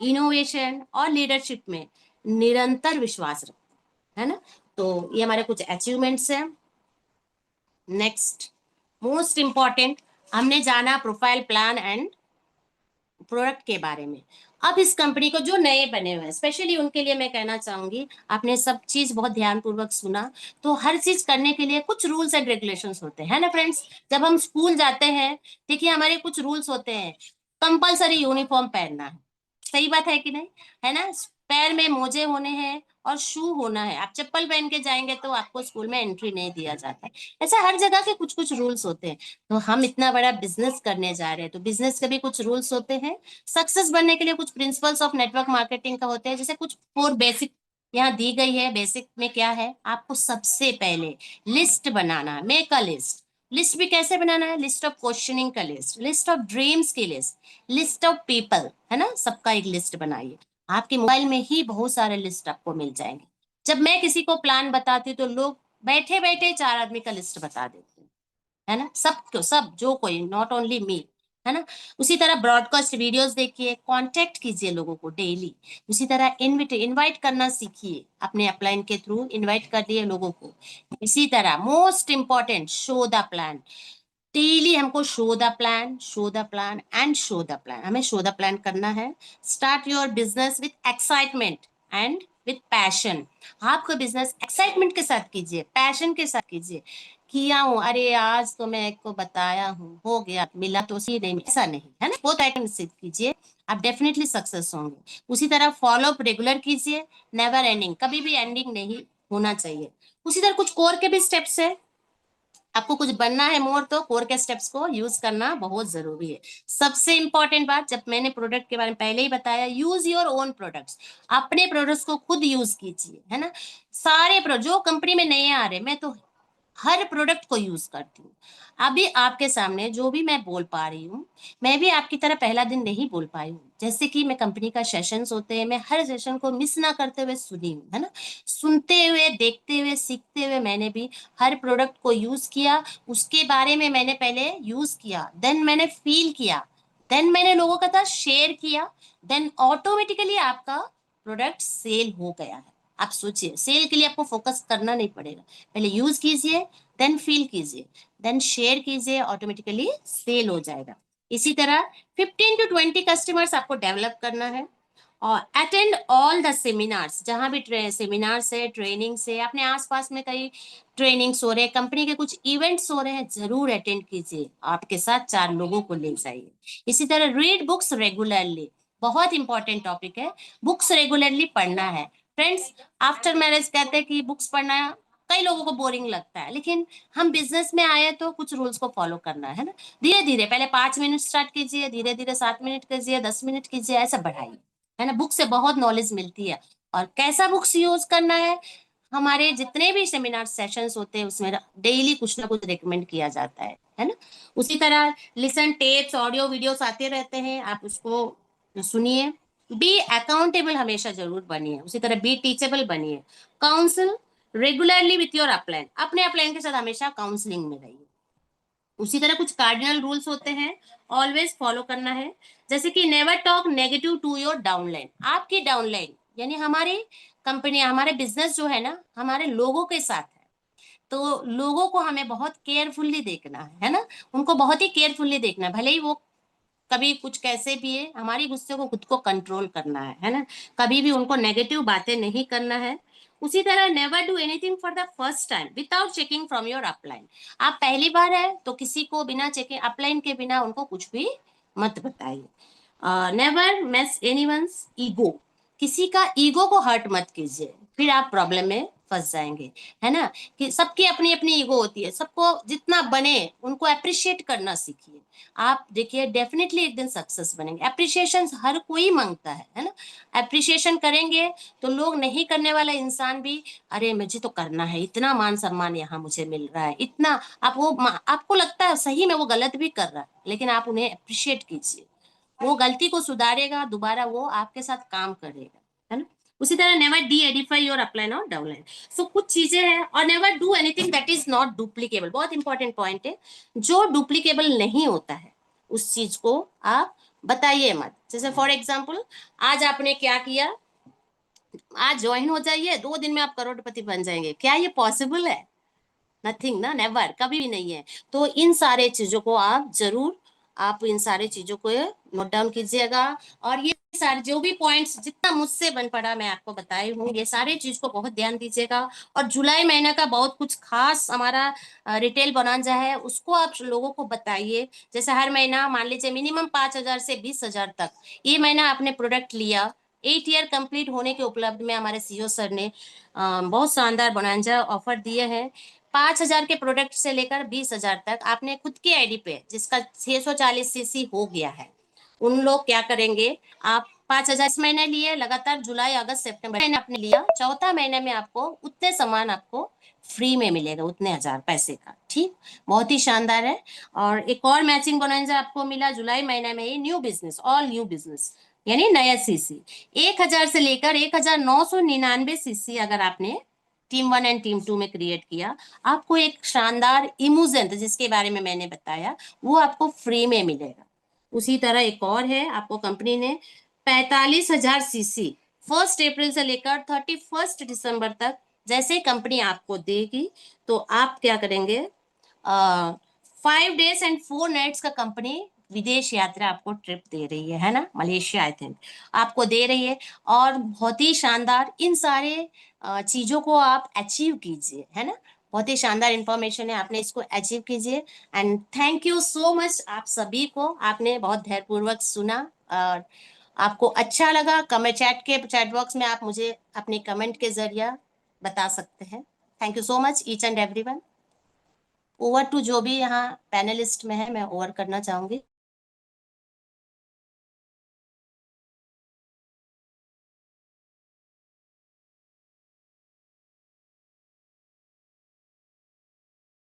इनोवेशन और लीडरशिप में निरंतर विश्वास रखती है ना। तो ये हमारे कुछ अचीवमेंट्स हैं। नेक्स्ट, मोस्ट इंपॉर्टेंट, हमने जाना प्रोफाइल प्लान एंड प्रोडक्ट के बारे में। अब इस कंपनी को जो नए बने हुए हैं, स्पेशली उनके लिए मैं कहना चाहूंगी, आपने सब चीज बहुत ध्यानपूर्वक सुना, तो हर चीज करने के लिए कुछ रूल्स एंड रेगुलेशंस होते हैं ना फ्रेंड्स। जब हम स्कूल जाते हैं, देखिए हमारे कुछ रूल्स होते हैं, कंपलसरी यूनिफॉर्म पहनना है, सही बात है कि नहीं, है ना। पैर में मोजे होने हैं और शू होना है, आप चप्पल पहन के जाएंगे तो आपको स्कूल में एंट्री नहीं दिया जाता है। ऐसा हर जगह के कुछ कुछ रूल्स होते हैं। तो हम इतना बड़ा बिजनेस करने जा रहे हैं, तो बिजनेस के भी कुछ रूल्स होते हैं। सक्सेस बनने के लिए कुछ प्रिंसिपल्स ऑफ नेटवर्क मार्केटिंग का होते हैं, जैसे कुछ 4 बेसिक यहाँ दी गई है। बेसिक में क्या है, आपको सबसे पहले लिस्ट बनाना है, मेक अ लिस्ट। लिस्ट भी कैसे बनाना है, लिस्ट ऑफ क्वेश्चनिंग का लिस्ट, लिस्ट ऑफ ड्रीम्स की लिस्ट, लिस्ट ऑफ पीपल, है ना, सबका एक लिस्ट बनाइए। आपके मोबाइल में ही बहुत सारे लिस्ट आपको मिल जाएंगे। जब मैं किसी को प्लान बताती हूँ, तो लोग बैठे बैठे 4 आदमी का लिस्ट बता देते हैं, है ना, सबको, सब जो कोई, नॉट ओनली मी, है ना। उसी तरह ब्रॉडकास्ट वीडियोस देखिए, कांटेक्ट कीजिए लोगों को डेली। उसी तरह इनवाइट करना सीखिए, अपने अपलाइन के थ्रू इनवाइट कर दिए लोगों को। इसी तरह most important, show the plan. Daily हमको show the plan and show the plan, हमें शो द प्लान करना है। Start your business with excitement and with passion. आपका बिजनेस एक्साइटमेंट के साथ कीजिए, पैशन के साथ कीजिए। किया हूँ, अरे आज तो मैं एक को बताया हूँ, हो गया, मिला तो सी नहीं, ऐसा नहीं है ना। वो टाइम से कीजिए, आप डेफिनेटली सक्सेस होंगे। उसी तरह फॉलो अप रेगुलर कीजिए, नेवर एंडिंग, कभी भी एंडिंग नहीं होना चाहिए। उसी तरह कुछ कोर के भी स्टेप्स है, आपको कुछ बनना है मोर तो कोर के स्टेप्स को यूज करना बहुत जरूरी है। सबसे इंपॉर्टेंट बात, जब मैंने प्रोडक्ट के बारे में पहले ही बताया, यूज योर ओन प्रोडक्ट्स। अपने प्रोडक्ट्स को खुद यूज कीजिए, है ना। सारे जो कंपनी में नहीं आ रहे, मैं तो हर प्रोडक्ट को यूज करती हूँ। अभी आपके सामने जो भी मैं बोल पा रही हूँ, मैं भी आपकी तरह पहला दिन नहीं बोल पाई हूँ। जैसे कि मैं कंपनी का सेशंस होते हैं, मैं हर सेशन को मिस ना करते हुए सुनी हूँ, है ना। सुनते हुए, देखते हुए, सीखते हुए मैंने भी हर प्रोडक्ट को यूज किया। उसके बारे में मैंने पहले यूज किया, देन मैंने फील किया, देन मैंने लोगों के साथ शेयर किया, देन ऑटोमेटिकली आपका प्रोडक्ट सेल हो गया है। आप सोचिए, सेल के लिए आपको फोकस करना नहीं पड़ेगा, पहले यूज कीजिए, देन फील कीजिए, देन शेयर कीजिए, ऑटोमेटिकली सेल हो जाएगा। इसी तरह 15 to 20 कस्टमर्स आपको डेवलप करना है। और अटेंड ऑल द सेमिनार्स, जहां भी सेमिनार्स है, ट्रेनिंग्स है, अपने आसपास में कई ट्रेनिंग्स हो रहे हैं, कंपनी के कुछ इवेंट्स हो रहे हैं, जरूर अटेंड कीजिए, आपके साथ 4 लोगों को ले जाइए। इसी तरह रीड बुक्स रेगुलरली, बहुत इंपॉर्टेंट टॉपिक है, बुक्स रेगुलरली पढ़ना है। फ्रेंड्स, आफ्टर मैरिज कहते हैं कि बुक्स पढ़ना कई लोगों को बोरिंग लगता है, लेकिन हम बिजनेस में आए तो कुछ रूल्स को फॉलो करना है ना। धीरे धीरे, पहले 5 मिनट स्टार्ट कीजिए, धीरे धीरे 7 मिनट कीजिए, 10 मिनट कीजिए, ऐसा बढ़ाइए, है ना। बुक से बहुत नॉलेज मिलती है। और कैसा बुक्स यूज करना है, हमारे जितने भी सेमिनार सेशंस होते हैं उसमें डेली कुछ ना कुछ रिकमेंड किया जाता है ना। उसी तरह लिसन टेप्स, ऑडियो वीडियोस आते रहते हैं, आप उसको सुनिए। बी अकाउंटेबल, हमेशा जरूर बनिए। उसी तरह बी टीचेबल बनिए। Council regularly with your upline, अपने अपलाइन के साथ हमेशा काउंसलिंग में रहिए। उसी तरह कुछ कार्डिनल रूल्स होते हैं, ऑलवेज फॉलो करना है। जैसे कि never talk negative to your downline, आपकी डाउनलाइन यानी हमारी कंपनी, हमारे बिजनेस जो है ना, हमारे लोगों के साथ है। तो लोगों को हमें बहुत केयरफुल्ली देखना है ना। उनको बहुत ही केयरफुल्ली देखना है, भले ही वो कभी कुछ कैसे भी है, हमारी गुस्से को खुद को कंट्रोल करना है ना। कभी भी उनको नेगेटिव बातें नहीं करना है। उसी तरह never do anything for the first time without checking from your upline. आप पहली बार है तो किसी को बिना चेकिंग, अपलाइन के बिना उनको कुछ भी मत बताइए। नेवर मेस एनीवन्स ईगो, किसी का ईगो को हर्ट मत कीजिए, फिर आप प्रॉब्लम में फंस जाएंगे, है ना। कि सबकी अपनी अपनी ईगो होती है, सबको जितना बने उनको अप्रिशिएट करना सीखिए। आप देखिए डेफिनेटली एक दिन सक्सेस बनेंगे। अप्रिशिएशन हर कोई मांगता है ना। अप्रिशिएशन करेंगे तो लोग नहीं करने वाला इंसान भी, अरे मुझे तो करना है, इतना मान सम्मान यहाँ मुझे मिल रहा है, इतना, आप वो आपको लगता है सही में वो गलत भी कर रहा है, लेकिन आप उन्हें अप्रिशिएट कीजिए, वो गलती को सुधारेगा, दोबारा वो आपके साथ काम करेगा, है ना। उसी तरह never D Edify your upline और डाउनलाइन। सो कुछ चीजें हैं। और never do anything that is not duplicable, बहुत इंपॉर्टेंट पॉइंट है, जो डुप्लीकेबल नहीं होता है उस चीज को आप बताइए मत। जैसे फॉर एग्जाम्पल, आज आपने क्या किया, आज ज्वाइन हो जाइए, 2 दिन में आप करोड़पति बन जाएंगे, क्या ये पॉसिबल है? नथिंग ना, नेवर, कभी भी नहीं है। तो इन सारे चीजों को आप जरूर, आप इन सारे चीजों को नोट डाउन कीजिएगा। और ये सारे जो भी पॉइंट्स जितना मुझसे बन पड़ा मैं आपको बताई हूँ, ये सारे चीज को बहुत ध्यान दीजिएगा। और जुलाई महीने का बहुत कुछ खास हमारा रिटेल बोनांजा है, उसको आप लोगों को बताइए। जैसे हर महीना मान लीजिए मिनिमम 5,000 से 20,000 तक, ये महीना आपने प्रोडक्ट लिया, 8 ईयर कंप्लीट होने के उपलब्ध में हमारे सीईओ सर ने बहुत शानदार बोनांजा ऑफर दिए हैं। 5,000 के प्रोडक्ट से लेकर 20,000 तक आपने खुद की आईडी पे, जिसका 640 सीसी हो गया है, उन लोग क्या करेंगे, आप 5,000 इस महीने लिए, लगातार जुलाई अगस्त सितंबर महीने आपने लिया, चौथा महीने में आपको उतने सामान आपको फ्री में मिलेगा, उतने हजार पैसे का, ठीक। बहुत ही शानदार है। और एक और मैचिंग बोनंजा आपको मिला जुलाई महीने में ही, new business, all new business, यानी नया सीसी, 1,000 से लेकर 1,999 सीसी अगर आपने टीम 1 एंड टीम 2 में क्रिएट किया, आपको एक शानदार इमूजेंट, जिसके बारे में मैंने बताया, वो आपको फ्री में मिलेगा। उसी तरह एक और है, आपको कंपनी ने 45,000 सीसी 1 अप्रैल से लेकर 31 दिसंबर तक जैसे कंपनी आपको देगी, तो आप क्या करेंगे, 5 days and 4 nights का कंपनी विदेश यात्रा आपको ट्रिप दे रही है ना, मलेशिया आई थिंक आपको दे रही है। और बहुत ही शानदार, इन सारे चीजों को आप अचीव कीजिए, है ना। बहुत ही शानदार इंफॉर्मेशन है, आपने इसको अचीव कीजिए। And thank you so much आप सभी को, आपने बहुत धैर्यपूर्वक सुना। और आपको अच्छा लगा, कमेंट चैट बॉक्स में आप मुझे अपने कमेंट के जरिए बता सकते हैं। Thank you so much each and everyone. Over to जो भी यहाँ पैनलिस्ट में है, मैं ओवर करना चाहूंगी।